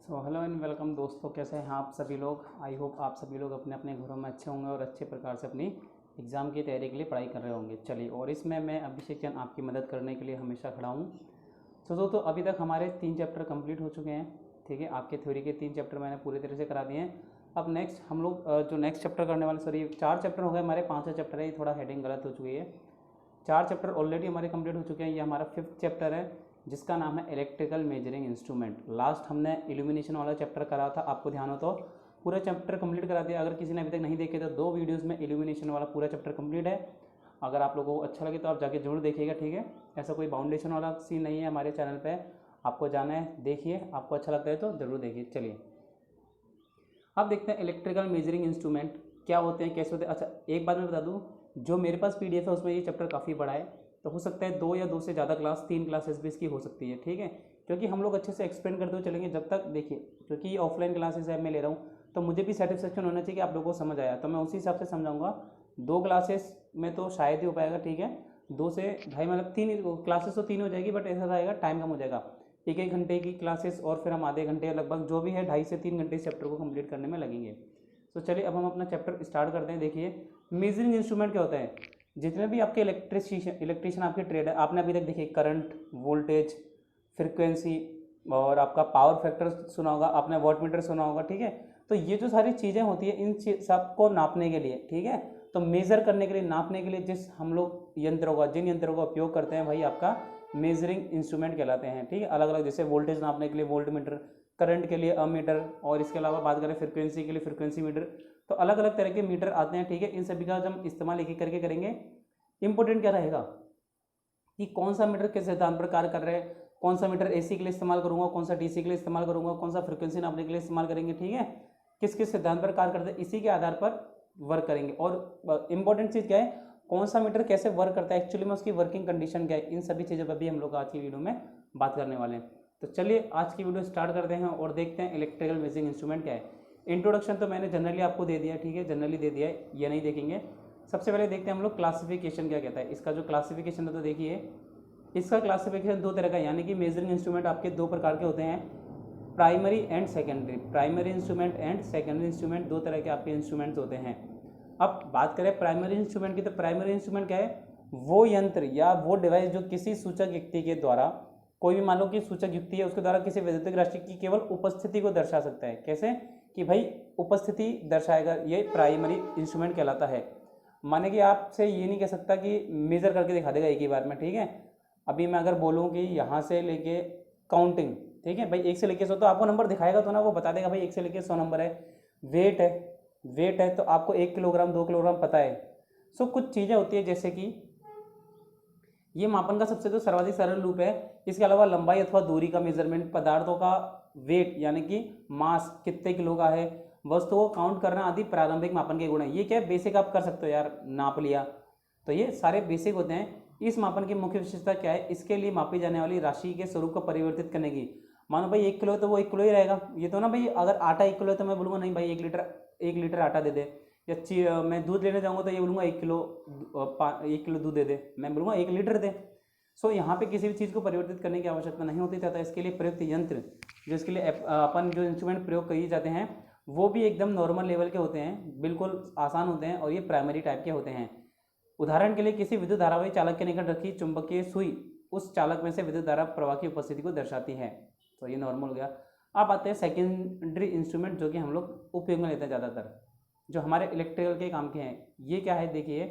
So hello and welcome दोस्तों, कैसे हैं आप सभी लोग। आई होप आप सभी लोग अपने अपने घरों में अच्छे होंगे और अच्छे प्रकार से अपनी एग्ज़ाम की तैयारी के लिए पढ़ाई कर रहे होंगे। चलिए, और इसमें मैं अभिषेक चंद आपकी मदद करने के लिए हमेशा खड़ा हूँ। सो दोस्तों, अभी तक हमारे 3 चैप्टर कंप्लीट हो चुके हैं। ठीक है, आपके थ्योरी के 3 चैप्टर मैंने पूरी तरह से करा दिए हैं। अब नेक्स्ट हम लोग जो नेक्स्ट चैप्टर करने वाले, सॉरी 4 चैप्टर हो गए हमारे, 5वां चैप्टर है, ये थोड़ा हेडिंग गलत हो चुकी है। 4 चैप्टर ऑलरेडी हमारे कंप्लीट हो चुके हैं। ये हमारा 5th चैप्टर है जिसका नाम है इलेक्ट्रिकल मेजरिंग इंस्ट्रूमेंट। लास्ट हमने इल्यूमिनेशन वाला चैप्टर करा था, आपको ध्यान हो तो पूरा चैप्टर कंप्लीट करा दिया। अगर किसी ने अभी तक नहीं देखे तो 2 वीडियोस में इल्यूमिनेशन वाला पूरा चैप्टर कंप्लीट है। अगर आप लोगों को अच्छा लगे तो आप जाके जरूर देखिएगा। ठीक है, ऐसा कोई बाउंडेशन वाला सीन नहीं है हमारे चैनल पे, आपको जाना है, देखिए, आपको अच्छा लगता है तो ज़रूर देखिए। चलिए, अब देखते हैं इलेक्ट्रिकल मेजरिंग इंस्ट्रूमेंट क्या होते हैं, कैसे होते हैं। अच्छा, एक बात मैं बता दूं, जो मेरे पास पीडीएफ है उसमें ये चैप्टर काफ़ी बड़ा है, तो हो सकता है 2 या 2 से ज़्यादा क्लास, 3 क्लासेस भी इसकी हो सकती है। ठीक है, क्योंकि हम लोग अच्छे से एक्सप्लेन करते हुए चलेंगे जब तक, देखिए, क्योंकि ये ऑफलाइन क्लासेस है, मैं ले रहा हूँ, तो मुझे भी सेटिस्फेक्शन होना चाहिए कि आप लोगों को समझ आया, तो मैं उसी हिसाब से समझाऊंगा। 2 क्लासेस में तो शायद ही हो पाएगा। ठीक है, 2 से ढाई, मतलब 3 क्लासेस तो 3 हो जाएगी, बट ऐसा रहेगा टाइम कम हो जाएगा। 1-1 घंटे की क्लासेस और फिर हम आधे घंटे, लगभग जो भी है 2.5 से 3 घंटे इस चैप्टर को कंप्लीट करने में लगेंगे। तो चलिए, अब हम अपना चैप्टर स्टार्ट करते हैं। देखिए, मेजरिंग इंस्ट्रूमेंट क्या होता है। जितने भी आपके इलेक्ट्रिशियन आपके ट्रेड है, आपने अभी तक देखिए करंट, वोल्टेज, फ्रिक्वेंसी और आपका पावर फैक्टर सुना होगा, आपने वॉट मीटर सुना होगा। ठीक है, तो ये जो सारी चीज़ें होती है, इन सब को नापने के लिए, ठीक है, तो मेज़र करने के लिए, नापने के लिए जिस हम लोग जिन यंत्रों का उपयोग करते हैं, भाई आपका मेजरिंग इंस्ट्रूमेंट कहलाते हैं। ठीक है, अलग अलग, जैसे वोल्टेज नापने के लिए वोल्ट मीटर, करंट के लिए अमीटर, और इसके अलावा बात करें फ्रिक्वेंसी के लिए फ्रिक्वेंसी मीटर, तो अलग अलग तरह के मीटर आते हैं। ठीक है, इन सभी का जब हम इस्तेमाल एक एक करके करेंगे। इंपॉर्टेंट क्या रहेगा कि कौन सा मीटर किस सिद्धांत पर कार्य कर रहे हैं, कौन सा मीटर एसी के लिए इस्तेमाल करूंगा, कौन सा डीसी के लिए इस्तेमाल करूंगा, कौन सा फ्रिक्वेंसी नापने के लिए इस्तेमाल करेंगे। ठीक है, किस किस सिद्धांत पर कार्य करते हैं, इसी के आधार पर वर्क करेंगे। और इंपॉर्टेंट चीज़ क्या है, कौन सा मीटर कैसे वर्क करता है, एक्चुअली में उसकी वर्किंग कंडीशन क्या है, इन सभी चीज़ों पर भी हम लोग आज की वीडियो में बात करने वाले हैं। तो चलिए, आज की वीडियो स्टार्ट करते हैं और देखते हैं इलेक्ट्रिकल मेजरिंग इंस्ट्रूमेंट क्या है। इंट्रोडक्शन तो मैंने जनरली आपको दे दिया है। ठीक है, जनरली दे दिया है, ये नहीं देखेंगे। सबसे पहले देखते हैं हम लोग क्लासिफिकेशन क्या कहता है। इसका जो क्लासिफिकेशन है, तो देखिए, इसका क्लासिफिकेशन 2 तरह का, यानी कि मेजरिंग इंस्ट्रूमेंट आपके 2 प्रकार के होते हैं, primary and secondary. Primary instrument and secondary instrument, 2 तरह के आपके इंस्ट्रूमेंट्स होते हैं। अब बात करें प्राइमरी इंस्ट्रूमेंट की, तो प्राइमरी इंस्ट्रूमेंट क्या है, वो यंत्र या वो डिवाइस जो किसी सूचक युक्ति के द्वारा, कोई भी मान लो कि सूचक युक्ति है, उसके द्वारा किसी वैद्युतिक राशि की केवल उपस्थिति को दर्शा सकता है। कैसे कि भाई उपस्थिति दर्शाएगा, ये प्राइमरी इंस्ट्रूमेंट कहलाता है। माने कि आपसे ये नहीं कह सकता कि मेजर करके दिखा देगा एक ही बार में। ठीक है, अभी मैं अगर बोलूँ कि यहाँ से लेके काउंटिंग, ठीक है भाई, 1 से लेके 100, तो आपको नंबर दिखाएगा तो ना, वो बता देगा भाई 1 से लेके 100 नंबर है। वेट है, वेट है तो आपको 1 किलोग्राम 2 किलोग्राम पता है। सो कुछ चीज़ें होती है, जैसे कि ये मापन का सबसे तो सर्वाधिक सरल रूप है। इसके अलावा लंबाई अथवा दूरी का मेजरमेंट, पदार्थों का वेट यानी कि मास कितने किलो का है, वस्तुओं को काउंट करना आदि प्रारंभिक मापन के गुण है। ये क्या है, बेसिक आप कर सकते हो यार, नाप लिया, तो ये सारे बेसिक होते हैं। इस मापन की मुख्य विशेषता क्या है, इसके लिए मापी जाने वाली राशि के स्वरूप को परिवर्तित करने की। मानो भाई 1 किलो है तो वो 1 किलो ही रहेगा। ये तो ना भाई, अगर आटा 1 किलो है तो मैं बोलूँगा नहीं भाई 1 लीटर आटा दे दे, या मैं दूध लेने जाऊँगा तो ये बोलूँगा 1 किलो दूध दे दे, मैं बोलूँगा 1 लीटर दे। सो यहाँ पे किसी भी चीज़ को परिवर्तित करने की आवश्यकता नहीं होती, तथा इसके लिए प्रयुक्त यंत्र, जो इसके लिए अपन जो इंस्ट्रूमेंट प्रयोग किए जाते हैं, वो भी एकदम नॉर्मल लेवल के होते हैं, बिल्कुल आसान होते हैं, और ये प्राइमरी टाइप के होते हैं। उदाहरण के लिए, किसी विद्युत धारावाही चालक के निकट रखी चुंबकीय सुई उस चालक में से विद्युत धारा प्रवाह की उपस्थिति को दर्शाती है। तो ये नॉर्मल हो गया। अब आते हैं सेकेंडरी इंस्ट्रूमेंट, जो कि हम लोग उपयोग में लेते हैं ज़्यादातर, जो हमारे इलेक्ट्रिकल के काम के हैं। ये क्या है, देखिए,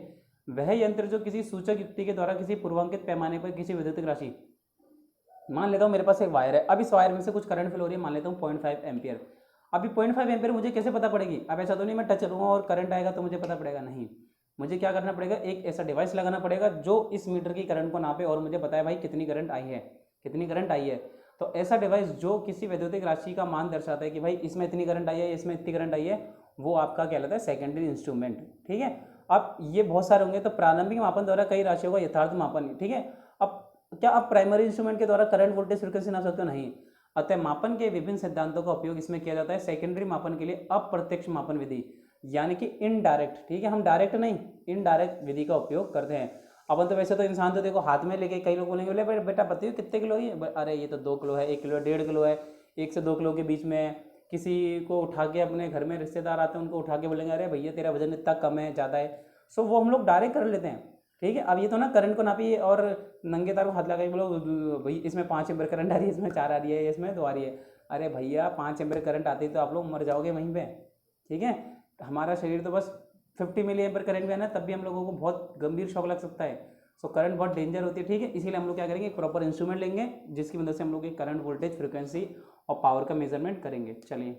वह यंत्र जो किसी सूचक युक्ति के द्वारा किसी पूर्वांकित पैमाने पर किसी विद्युत राशि, मान लेता हूँ मेरे पास एक वायर है, अब इस वायर में से कुछ करंट फ्लो हो रही है, मान लेता हूँ 0.5 एम्पियर। अभी 0.5 एम्पियर मुझे कैसे पता पड़ेगी, अब ऐसा तो नहीं मैं टच करूँगा और करंट आएगा तो मुझे पता पड़ेगा, नहीं, मुझे क्या करना पड़ेगा, एक ऐसा डिवाइस लगाना पड़ेगा जो इस मीटर की करंट को नापे और मुझे बताए भाई कितनी करंट आई है, कितनी करंट आई है। तो ऐसा डिवाइस जो किसी वैद्युतिक राशि का मान दर्शाता है कि भाई इसमें इतनी करंट आई है, इसमें इतनी करंट आई है, वो आपका कहलाता है सेकेंडरी इंस्ट्रूमेंट। ठीक है, अब ये बहुत सारे होंगे, तो प्रारंभिक मापन द्वारा कई राशियों का यथार्थ मापन। ठीक है, अब क्या आप प्राइमरी इंस्ट्रूमेंट के द्वारा करंट, वोल्टेज, फ्रीक्वेंसी नाप सकते हो, नहीं। अतः मापन के विभिन्न सिद्धांतों का उपयोग इसमें किया जाता है। सेकेंडरी मापन के लिए अप्रत्यक्ष मापन विधि, यानी कि इनडायरेक्ट, ठीक है, हम डायरेक्ट नहीं, इनडायरेक्ट विधि का उपयोग करते हैं। अपन तो वैसे तो इंसान तो देखो हाथ में लेके, कई लोग बोलेंगे बोले बेटा बताइए कितने किलो है, अरे ये तो 2 किलो है, 1 किलो है, 1.5 किलो है, 1 से 2 किलो के बीच में। किसी को उठा के अपने घर में रिश्तेदार आते हैं उनको उठा के बोलेंगे अरे भैया तेरा वजन इतना कम है, ज़्यादा है। सो वो हम लोग डायरेक्ट कर लेते हैं, ठीक है। अब ये तो ना करंट को नापिए और नंगे तार को हाथ लगा के बोलो भाई इसमें 5 एम्पीयर करंट आ रही है, इसमें 4 आ रही है, इसमें 2 आ रही है। अरे भैया 5 एम्पीयर करंट आती है तो आप लोग मर जाओगे वहीं पे, ठीक है। हमारा शरीर तो बस 50 मिली एम्पीयर करंट भी है ना, तब भी हम लोगों को बहुत गंभीर शॉक लग सकता है। सो करंट बहुत डेंजर होती है, ठीक है। इसीलिए हम लोग क्या करेंगे, एक प्रॉपर इंस्ट्रूमेंट लेंगे जिसकी मदद से हम लोग एक करंट, वोल्टेज, फ्रिक्वेंसी और पावर का मेजरमेंट करेंगे। चलिए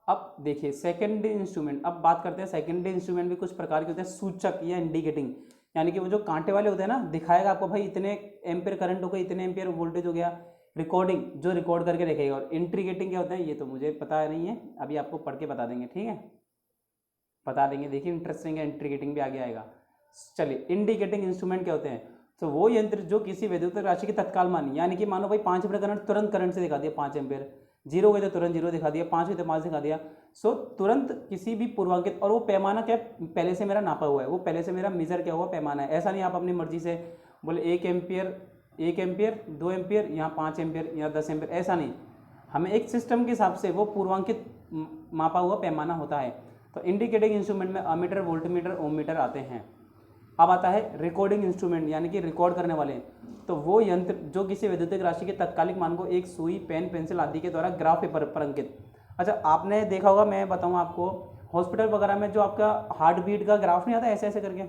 अब देखिए सेकेंडरी इंस्ट्रूमेंट। अब बात करते हैं सेकेंडरी इंस्ट्रूमेंट भी कुछ प्रकार के होते हैं, सूचक या इंडिकेटिंग, यानी कि वो जो कांटे वाले होते हैं ना, दिखाएगा आपको भाई इतने एम्पियर करंट हो गया, इतने एम्पियर वोल्टेज हो गया, रिकॉर्डिंग जो रिकॉर्ड करके रखेगा। और इंडिकेटिंग क्या होता है ये तो मुझे पता नहीं है, अभी आपको पढ़ के बता देंगे, ठीक है, बता देंगे। देखिए इंटरेस्टिंग है, इंडिकेटिंग भी आगे आएगा। चलिए इंडिकेटिंग इंस्ट्रूमेंट क्या होते हैं, तो वो यंत्र जो किसी वैद्युत राशि की तत्काल मान, यानी कि मानो भाई 5 एम्पियर करंट, तुरंत करंट से दिखा दिया 5 एम्पियर, 0 गए तो तुरंत 0 दिखा दिया, 5 हुए तो 5 दिखा दिया। सो तुरंत किसी भी पूर्वांकित, और वो पैमाना क्या पहले से मेरा नापा हुआ है, वो पहले से मेरा मेजर क्या हुआ पैमाना है। ऐसा नहीं आप अपनी मर्जी से बोले 1 एम्पियर 2 एम्पियर, यहाँ 5 एम्पियर या 10 एम्पियर, ऐसा नहीं। हमें एक सिस्टम के हिसाब से वो पूर्वांकित मापा हुआ पैमाना होता है। तो इंडिकेटिंग इंस्ट्रूमेंट में अमीटर, वोल्टमीटर, ओममीटर आते हैं। अब आता है रिकॉर्डिंग इंस्ट्रूमेंट, यानी कि रिकॉर्ड करने वाले। तो वो यंत्र जो किसी वैद्युतिक राशि के तत्कालिक मान को एक सुई, पेन, पेंसिल आदि के द्वारा ग्राफ पेपर पर अंकित। अच्छा आपने देखा होगा, मैं बताऊँ आपको, हॉस्पिटल वगैरह में जो आपका हार्ट बीट का ग्राफ नहीं आता ऐसे ऐसे करके,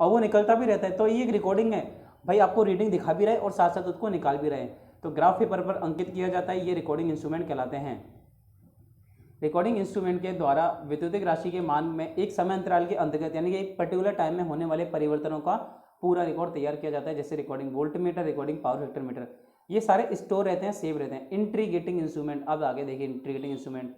और वो निकलता भी रहता है, तो ये एक रिकॉर्डिंग है भाई, आपको रीडिंग दिखा भी रहे और साथ साथ उसको निकाल भी रहे। तो ग्राफ पेपर पर अंकित किया जाता है, ये रिकॉर्डिंग इंस्ट्रूमेंट कहलाते हैं। रिकॉर्डिंग इंस्ट्रूमेंट के द्वारा विद्युतिक राशि के मान में एक समय अंतराल के अंतर्गत, यानी कि एक पर्टिकुलर टाइम में होने वाले परिवर्तनों का पूरा रिकॉर्ड तैयार किया जाता है, जैसे recording voltmeter, recording power factor metre, ये सारे स्टोर रहते हैं, सेव रहते हैं। इंट्रीगेटिंग इंस्ट्रूमेंट, अब आगे देखिए इंट्रीगेटिंग इंस्ट्रूमेंट।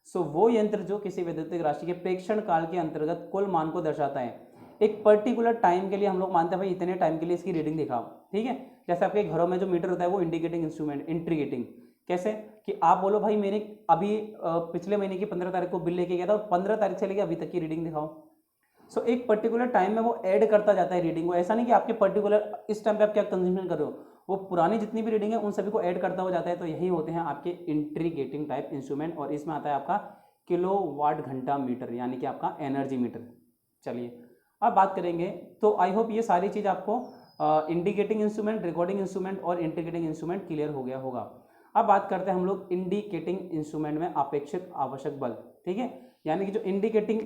सो वो यंत्र जो किसी विद्युतिक राशि के प्रेक्षण काल के अंतर्गत कुल मान को दर्शाता है। एक पर्टिकुलर टाइम के लिए हम लोग मानते हैं भाई इतने टाइम के लिए इसकी रीडिंग दिखाओ, ठीक है। जैसे आपके घरों में जो मीटर होता है वो इंडिकेटिंग इंस्ट्रूमेंट, इंट्रीगेटिंग। कैसे कि आप बोलो भाई मेरे अभी पिछले महीने की 15 तारीख को बिल लेके गया था और 15 तारीख से लेके अभी तक की रीडिंग दिखाओ। सो एक पर्टिकुलर टाइम में वो ऐड करता जाता है रीडिंग को। ऐसा नहीं कि आपके पर्टिकुलर इस टाइम पे आप क्या कंज्यूमशन कर रहे हो, वो पुरानी जितनी भी रीडिंग है उन सभी को ऐड करता हो जाता है। तो यही होते हैं आपके इंट्रीगेटिंग टाइप इंस्ट्रूमेंट। और इसमें आता है आपका किलो वाट घंटा मीटर, यानी कि आपका एनर्जी मीटर। चलिए अब बात करेंगे, तो आई होप ये सारी चीज़ आपको इंडिकेटिंग इंस्ट्रूमेंट, रिकॉर्डिंग इंस्ट्रूमेंट और इंट्रीगेटिंग इंस्ट्रूमेंट क्लियर हो गया होगा। अब बात करते हैं हम लोग इंडिकेटिंग इंस्ट्रूमेंट में अपेक्षित आवश्यक बल, ठीक है। यानी कि जो इंडिकेटिंग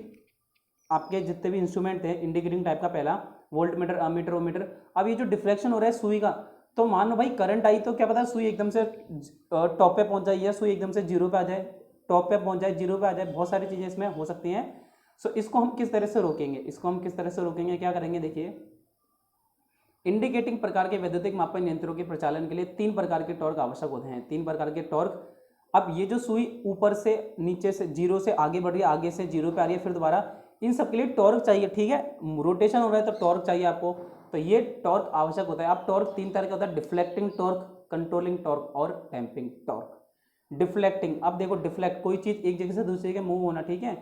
आपके जितने भी इंस्ट्रूमेंट हैं, इंडिकेटिंग टाइप का पहला वोल्टमीटर, अमीटर, ओमीटर। अब ये जो डिफ्लेक्शन हो रहा है सुई का, तो मान लो भाई करंट आई तो क्या पता सुई एकदम से टॉप पे पहुंच जाए या सुई एकदम से जीरो पे आ जाए, टॉप पे पहुंच जाए, जीरो पे आ जाए, बहुत सारी चीज़ें इसमें हो सकती हैं। सो इसको हम किस तरह से रोकेंगे, इसको हम किस तरह से रोकेंगे, क्या करेंगे, देखिए इंडिकेटिंग प्रकार के वैद्युतिक मापन यंत्रों के प्रचालन के लिए 3 प्रकार के टॉर्क आवश्यक होते हैं, 3 प्रकार के टॉर्क। अब ये जो सुई ऊपर से नीचे से जीरो से आगे बढ़ रही है, आगे से जीरो पे आ रही है, फिर दोबारा, इन सब के लिए टॉर्क चाहिए, ठीक है। रोटेशन हो रहा है तो टॉर्क चाहिए आपको, तो ये टॉर्क आवश्यक होता है। अब टॉर्क 3 तरह का होता है, डिफ्लेक्टिंग टॉर्क, कंट्रोलिंग टॉर्क और डैम्पिंग टॉर्क। डिफ्लेक्टिंग, अब देखो डिफ्लेक्ट, कोई चीज़ एक जगह से दूसरी जगह मूव होना, ठीक है,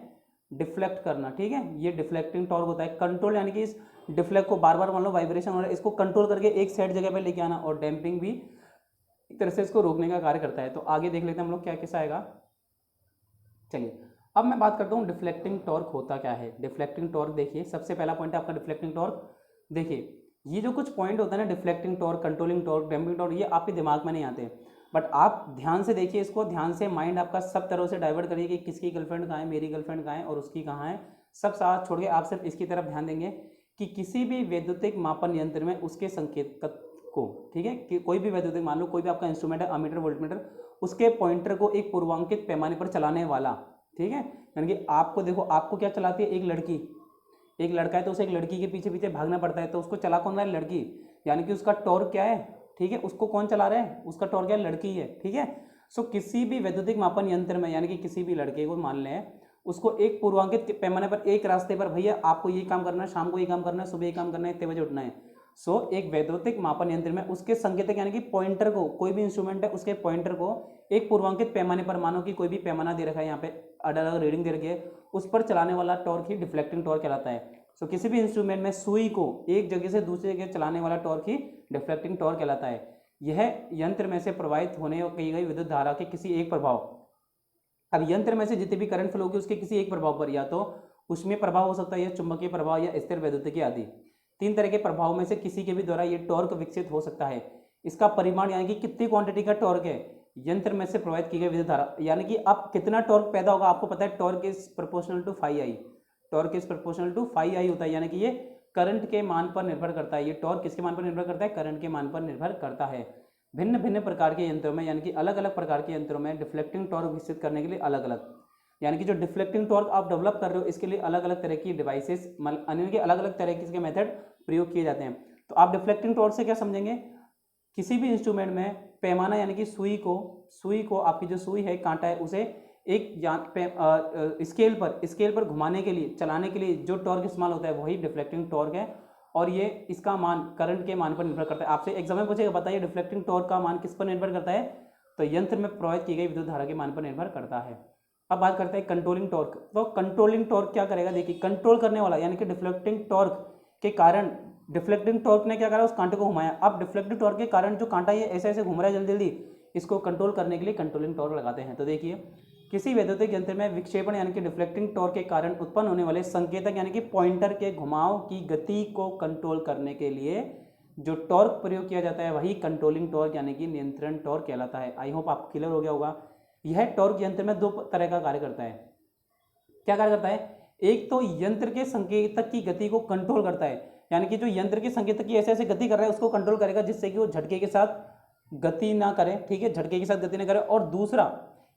डिफ्लेक्ट करना, ठीक है, ये डिफ्लेक्टिंग टॉर्क होता है। कंट्रोल, यानी कि इस डिफ्लेक्ट को बार बार मान लो वाइब्रेशन हो रहा है, इसको कंट्रोल करके एक सेट जगह पे लेके आना। और डैम्पिंग भी एक तरह से इसको रोकने का कार्य करता है। तो आगे देख लेते हैं हम लोग क्या कैसा आएगा। चलिए अब मैं बात करता हूँ डिफ्लेक्टिंग टॉर्क होता क्या है। डिफ्लेक्टिंग टॉर्क देखिए, सबसे पहला पॉइंट है आपका डिफ्लेक्टिंग टॉर्क। देखिए ये जो कुछ पॉइंट होता है ना, deflecting torque, controlling torque, damping torque, ये आपके दिमाग में नहीं आते, बट आप ध्यान से देखिए इसको, ध्यान से माइंड आपका सब तरह से डाइवर्ट करिए कि किसकी गर्लफ्रेंड कहाँ है, मेरी गर्लफ्रेंड कहाँ है और उसकी कहाँ है, सब साथ छोड़ के आप सिर्फ इसकी तरफ ध्यान देंगे कि किसी भी वैद्युतिक मापन यंत्र में उसके संकेत को, ठीक है, कि कोई भी वैद्युतिक, मान लो कोई भी आपका इंस्ट्रूमेंट है, अमीटर, वोल्टमीटर, उसके पॉइंटर को एक पूर्वांकित पैमाने पर चलाने वाला, ठीक है। यानी कि आपको देखो, आपको क्या चलाती है, एक लड़की, एक लड़का है तो उसे एक लड़की के पीछे पीछे भागना पड़ता है, तो उसको चला कौन रहा है, लड़की, यानी कि उसका टॉर्क क्या है, ठीक है, उसको कौन चला रहा है, उसका टॉर्क क्या है, लड़की है, ठीक है। सो किसी भी वैद्युतिक मापन यंत्र में, यानी कि किसी भी लड़के को मान लें, उसको एक पूर्वांकित पैमाने पर, एक रास्ते पर, भैया आपको ये काम करना है, शाम को ये काम करना है, सुबह ये काम करना है, इतने बजे उठना है। सो एक वैद्युतिक मापन यंत्र में उसके संकेतक, यानी कि पॉइंटर को, कोई भी इंस्ट्रूमेंट है उसके पॉइंटर को एक पूर्वांकित पैमाने पर, मानो कि कोई भी पैमाना दे रखा है, यहाँ पे अलग अलग रीडिंग दे रखी है, उस पर चलाने वाला टॉर्क ही डिफ्लेक्टिंग टॉर्क कहलाता है। सो किसी भी इंस्ट्रूमेंट में सुई को एक जगह से दूसरी जगह चलाने वाला टॉर्क ही डिफ्लेक्टिंग टॉर्क कहलाता है। यह यंत्र में से प्रवाहित होने की गई विद्युत धारा के किसी एक प्रभाव, अब यंत्र में से जितनी भी करंट फ्लो होगी उसके किसी एक प्रभाव पर, या तो उसमें प्रभाव हो सकता है, या चुंबकीय प्रभाव, या स्थिर वैद्युतिकी आदि, 3 तरह के प्रभाव में से किसी के भी द्वारा ये टॉर्क विकसित हो सकता है। इसका परिमाण यानी कि कितनी क्वांटिटी का टॉर्क है यंत्र में से प्रवाहित की गई विद्युत धारा, यानी कि अब कितना टॉर्क पैदा होगा आपको पता है, torque is proportional to phi I, torque is proportional to phi I होता है, यानी कि ये करंट के मान पर निर्भर करता है। ये टॉर्क किसके मान पर निर्भर करता है, करंट के मान पर निर्भर करता है। भिन्न भिन्न प्रकार के यंत्रों में, यानी कि अलग अलग प्रकार के यंत्रों में डिफ्लेक्टिंग टॉर्क विकसित करने के लिए अलग अलग, यानी कि जो डिफ्लेक्टिंग टॉर्क आप डेवलप कर रहे हो इसके लिए अलग अलग तरह की डिवाइसेस, यानी कि अलग अलग तरह के मेथड प्रयोग किए जाते हैं। तो आप डिफ्लेक्टिंग टॉर्क से क्या समझेंगे, किसी भी इंस्ट्रूमेंट में पैमाना यानी कि सुई को आपकी जो सुई है, कांटा है, उसे एक स्केल पर घुमाने के लिए, चलाने के लिए जो टॉर्क इस्तेमाल होता है वही डिफ्लेक्टिंग टॉर्क है, और ये इसका मान करंट के मान पर निर्भर करता है। आपसे एग्जाम में पूछेगा बताइए डिफ्लेक्टिंग टॉर्क का मान किस पर निर्भर करता है, तो यंत्र में प्रवाहित की गई विद्युत धारा के मान पर निर्भर करता है। अब बात करते हैं कंट्रोलिंग टॉर्क। तो कंट्रोलिंग टॉर्क क्या करेगा, देखिए कंट्रोल करने वाला यानी कि डिफ्लेक्टिंग टॉर्क के कारण, डिफ्लेक्टिंग टॉर्क ने क्या करा, उस कांटे को घुमाया। अब डिफ्लेक्टिंग टॉर्क के कारण जो कांटा ये ऐसे ऐसे घूम रहा है जल्दी जल्दी, इसको कंट्रोल करने के लिए कंट्रोलिंग टॉर्क लगाते हैं। तो देखिए किसी वैद्युतिक यंत्र में विक्षेपण यानी कि डिफ्लेक्टिंग टॉर्क के कारण उत्पन्न होने वाले संकेतक यानी कि पॉइंटर के घुमाव की गति को कंट्रोल करने के लिए जो टॉर्क प्रयोग किया जाता है वही कंट्रोलिंग टॉर्क यानी कि नियंत्रण टॉर्क कहलाता है। आई होप आपको क्लियर हो गया होगा। यह टॉर्क यंत्र में 2 तरह का कार्य करता है। क्या कार्य करता है, एक तो यंत्र के संकेतक की गति को कंट्रोल करता है, यानी कि जो यंत्र के संकेतक की ऐसे ऐसे गति कर रहा है उसको कंट्रोल करेगा जिससे कि वो झटके के साथ गति ना करे, ठीक है, झटके के साथ गति ना करे। और दूसरा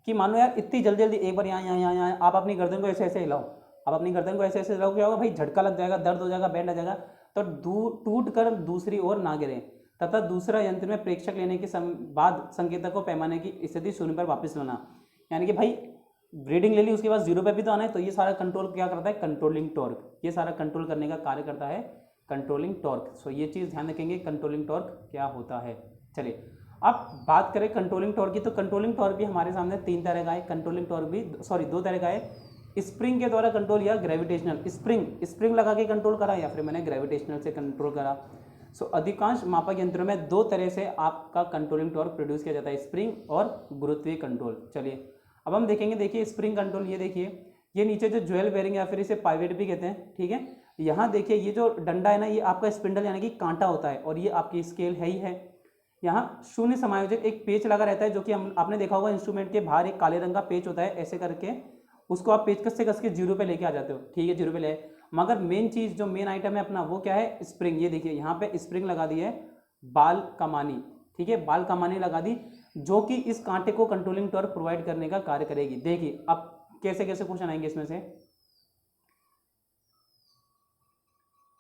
कि मानो यार इतनी जल्दी जल्दी एक बार यहाँ आप अपनी गर्दन को ऐसे ऐसे हिलाओ, आप अपनी गर्दन को ऐसे ऐसे हिलाओ, क्या होगा भाई, झटका लग जाएगा, दर्द हो जाएगा, बैंड आ जाएगा, तो टूट कर दूसरी ओर ना गिरे, तथा दूसरा यंत्र में प्रेक्षक लेने के बाद संकेतक को पैमाने की स्थिति शून्य पर वापस लाना, यानी कि भाई रीडिंग ले ली उसके बाद 0 पे भी तो आना है। तो ये सारा कंट्रोल क्या करता है, कंट्रोलिंग टॉर्क, ये सारा कंट्रोल करने का कार्य करता है कंट्रोलिंग टॉर्क। सो ये चीज़ ध्यान रखेंगे कंट्रोलिंग टॉर्क क्या होता है। चलिए अब बात करें कंट्रोलिंग टॉर्क की, तो कंट्रोलिंग टॉर्क भी हमारे सामने 3 तरह का है। कंट्रोलिंग टॉर्क भी 2 तरह का है, स्प्रिंग के द्वारा कंट्रोल या ग्रेविटेशनल। स्प्रिंग लगा के कंट्रोल करा या फिर मैंने ग्रेविटेशनल से कंट्रोल करा। सो अधिकांश मापक यंत्रों में 2 तरह से आपका कंट्रोलिंग टॉर्क प्रोड्यूस किया जाता है, स्प्रिंग और गुरुत्वीय कंट्रोल। चलिए अब हम देखेंगे, देखिए स्प्रिंग कंट्रोल, ये देखिए ये नीचे जो ज्वेल बेरिंग या फिर इसे पाइवेट भी कहते हैं, ठीक है। यहाँ देखिए ये जो डंडा है ना, ये आपका स्पिंडल यानी कि कांटा होता है, और ये आपकी स्केल है ही है। यहाँ शून्य समायोजक एक पेच लगा रहता है, जो कि आपने देखा होगा इंस्ट्रूमेंट के बाहर एक काले रंग का पेच होता है, ऐसे करके उसको आप पेचकस से कस के 0 पे लेके आ जाते हो, ठीक है, 0 पे ले। मगर मेन चीज़ जो मेन आइटम है अपना वो क्या है, स्प्रिंग। ये देखिए यहाँ पे स्प्रिंग लगा दी है, बाल कमानी, ठीक है, बाल कमानी लगा दी, जो कि इस कांटे को कंट्रोलिंग टॉर्क प्रोवाइड करने का कार्य करेगी। देखिए अब कैसे कैसे क्वेश्चन आएंगे इसमें से।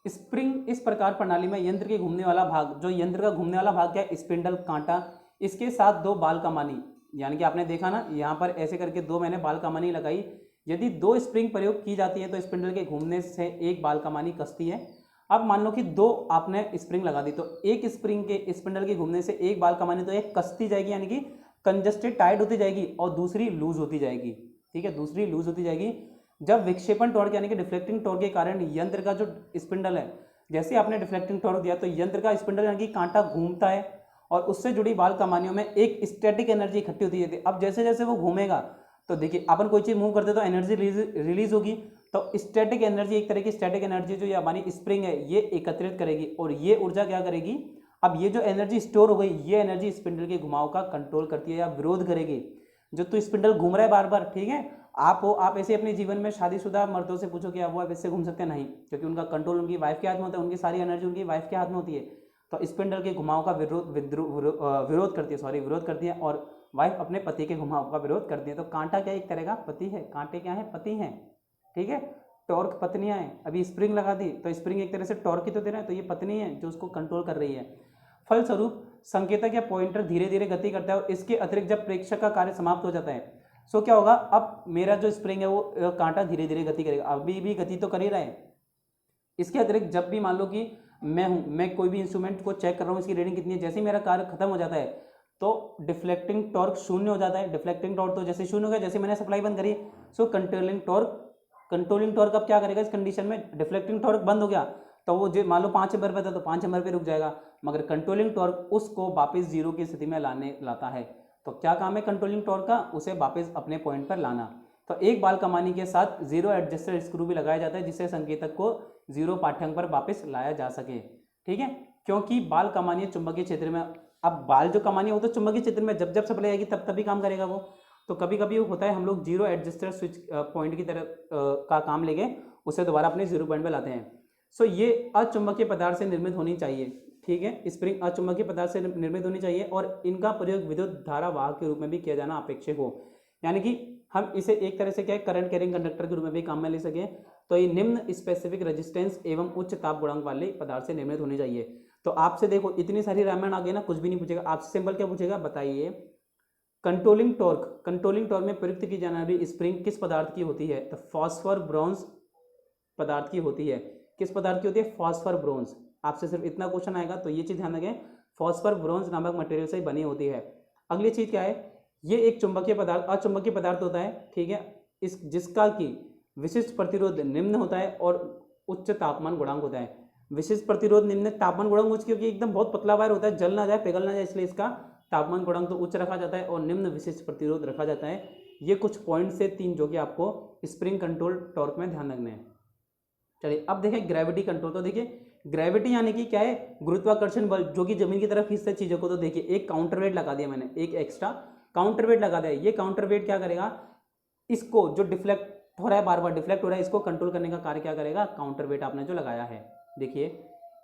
स्प्रिंग इस प्रकार प्रणाली में यंत्र के घूमने वाला भाग, जो यंत्र का घूमने वाला भाग क्या है, स्पिंडल कांटा, इसके साथ 2 बाल कमानी, यानी कि आपने देखा ना यहाँ पर ऐसे करके 2 मैंने बाल कमानी लगाई। यदि 2 स्प्रिंग प्रयोग की जाती है तो स्पिंडल के घूमने से एक बाल कमानी कसती है। अब मान लो कि 2 आपने स्प्रिंग लगा दी, तो एक स्प्रिंग के स्पिंडल के घूमने से एक बाल कमानी, तो एक कसती जाएगी यानी कि कंजस्टेड टाइट होती जाएगी, और दूसरी लूज होती जाएगी, ठीक है, दूसरी लूज होती जाएगी। जब विक्षेपण टॉर्क यानी कि डिफ्लेक्टिंग टॉर्क के कारण यंत्र का जो स्पिंडल है, जैसे आपने डिफ्लेक्टिंग टॉर्क दिया तो यंत्र का स्पिंडल यानी कि कांटा घूमता है, और उससे जुड़ी बाल कमानियों में एक स्टैटिक एनर्जी इकट्ठी होती है। अब जैसे जैसे वो घूमेगा, तो देखिए अपन कोई चीज़ मूव करते तो एनर्जी रिलीज होगी, तो स्टैटिक एनर्जी, एक तरह की स्टैटिक एनर्जी जो ये हमारी स्प्रिंग है ये एकत्रित करेगी, और ये ऊर्जा क्या करेगी, अब ये जो एनर्जी स्टोर हो गई, ये एनर्जी स्पिंडल के घुमाव का कंट्रोल करती है या विरोध करेगी। जो तो स्पिंडल घूम रहा है बार बार, ठीक है, आप ऐसे अपने जीवन में शादीशुदा मर्दों से पूछो कि वो अब इससे घूम सकते हैं, नहीं, क्योंकि उनका कंट्रोल उनकी वाइफ के हाथ में होता है, उनकी सारी एनर्जी उनकी वाइफ के हाथ में होती है। तो स्पिंडल के घुमाव का विरोध करती है, और वाइफ अपने पति के घुमाव का विरोध करती है। तो कांटा क्या एक तरह का पति है, कांटे क्या है, पति हैं, ठीक है, टॉर्क पत्नियां हैं। अभी स्प्रिंग लगा दी तो स्प्रिंग एक तरह से टॉर्क ही तो दे रहा है, तो ये पत्नी है जो उसको कंट्रोल कर रही है। फलस्वरूप संकेतक या पॉइंटर धीरे धीरे गति करता है, और इसके अतिरिक्त जब प्रेक्षक का कार्य समाप्त हो जाता है, सो क्या होगा, अब मेरा जो स्प्रिंग है वो कांटा धीरे धीरे गति करेगा, अभी भी गति तो कर ही रहा है। इसके अतिरिक्त जब भी मान लो कि मैं कोई भी इंस्ट्रूमेंट को चेक कर रहा हूँ, इसकी रीडिंग कितनी है, जैसे ही मेरा कार्य खत्म हो जाता है तो डिफ्लेक्टिंग टॉर्क शून्य हो जाता है। डिफ्लेक्टिंग टॉर्क तो जैसे शून्य हो गया, जैसे मैंने सप्लाई बंद करी, सो कंट्रोलिंग टॉर्क कंट्रोलिंग टॉर्क अब क्या करेगा इस कंडीशन में, डिफ्लेक्टिंग टॉर्क बंद हो गया तो वो जो मान लो 5 एम्पीयर पे था तो 5 एम्पीयर पे रुक जाएगा, मगर कंट्रोलिंग टॉर्क उसको वापस जीरो की स्थिति में लाता है। तो क्या काम है कंट्रोलिंग टॉर्क का, उसे वापस अपने पॉइंट पर लाना। तो एक बाल कमानी के साथ जीरो एडजस्टेड स्क्रू भी लगाया जाता है जिससे संकेतक को जीरो पाठ्यांक पर वापस लाया जा सके। ठीक है, क्योंकि बाल कमानी चुंबकीय क्षेत्र में, अब बाल जो कमानी है वो तो चुंबकीय क्षेत्र में जब जब सप्लाई आएगी तब तभी काम करेगा वो। तो कभी कभी होता है हम लोग जीरो एडजस्टेड स्विच पॉइंट की तरह का काम लेके उसे दोबारा अपने जीरो पॉइंट पे लाते हैं। सो ये अचुंबकीय पदार्थ से निर्मित होनी चाहिए। ठीक है, स्प्रिंग अचुंबकीय पदार्थ से निर्मित होनी चाहिए और इनका प्रयोग विद्युत धारा वाहक के रूप में भी किया जाना अपेक्षित हो, यानी कि हम इसे एक तरह से क्या है करंट कैरिंग कंडक्टर के रूप में भी काम में ले सके। तो ये निम्न स्पेसिफिक रेजिस्टेंस एवं उच्च ताप गुणांक वाले पदार्थ से निर्मित होनी चाहिए। तो आपसे देखो इतनी सारी रामायण आ गई ना, कुछ भी नहीं पूछेगा आपसे, सिंपल क्या पूछेगा बताइए, कंट्रोलिंग टॉर्क में प्रयुक्त की जाने वाली स्प्रिंग किस पदार्थ की होती है, तो फॉस्फर ब्रॉन्ज पदार्थ की होती है। किस पदार्थ की होती है, फॉस्फर ब्रॉन्ज। आपसे सिर्फ इतना क्वेश्चन आएगा तो ये चीज ध्यान रखें, फॉस्फर ब्रॉन्ज नामक मटेरियल से बनी होती है। अगली चीज क्या है, ये एक चुंबकीय पदार्थ अचुंबकीय पदार्थ होता है। ठीक है, इस जिसका की विशिष्ट प्रतिरोध निम्न होता है और उच्च तापमान गुणांक होता है। विशिष्ट प्रतिरोध निम्न, तापमान गुणांक उच्च क्योंकि एकदम बहुत पतला वायर होता है, जल ना जाए पिघल ना जाए, इसलिए इसका तापमान गुणांक तो उच्च रखा जाता है और निम्न विशिष्ट प्रतिरोध रखा जाता है। ये कुछ पॉइंट से 3 जो कि आपको स्प्रिंग कंट्रोल टॉर्क में ध्यान रखने हैं। चलिए अब देखें ग्रेविटी कंट्रोल। तो देखिए ग्रेविटी यानी कि क्या है, गुरुत्वाकर्षण बल जो कि जमीन की तरफ खींचते चीजों को। तो देखिए एक काउंटर वेट लगा दिया मैंने, एक एक्स्ट्रा काउंटर वेट लगा दिया। ये काउंटर वेट क्या करेगा, इसको जो डिफ्लेक्ट हो रहा है, बार बार डिफ्लेक्ट हो रहा है, इसको कंट्रोल करने का कार्य क्या करेगा, काउंटर वेट आपने जो लगाया है। देखिए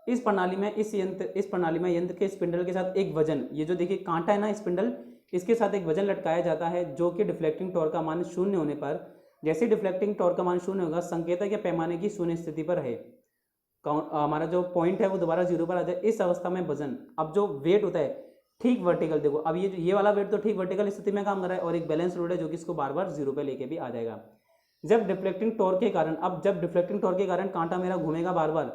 इस प्रणाली में यंत्र के स्पिंडल के साथ एक वजन, ये जो देखिए कांटा है ना स्पिंडल, इसके साथ एक वजन लटकाया जाता है जो कि डिफ्लेक्टिंग टॉर्क का मान शून्य होने पर, जैसे डिफ्लेक्टिंग टॉर्क का मान शून्य होगा संकेतक या पैमाने की शून्य स्थिति पर है, हमारा जो पॉइंट है वो दोबारा जीरो पर आ जाए। इस अवस्था में वजन, अब जो वेट होता है ठीक वर्टिकल, देखो अब ये वाला वेट तो ठीक वर्टिकल स्थिति में काम कर रहा है और एक बैलेंस लोड है जो कि इसको बार बार जीरो पे लेके भी आ जाएगा। जब डिफ्लेक्टिंग टॉर्क के कारण, अब जब डिफ्लेक्टिंग टॉर्क के कारण कांटा मेरा घूमेगा बार बार,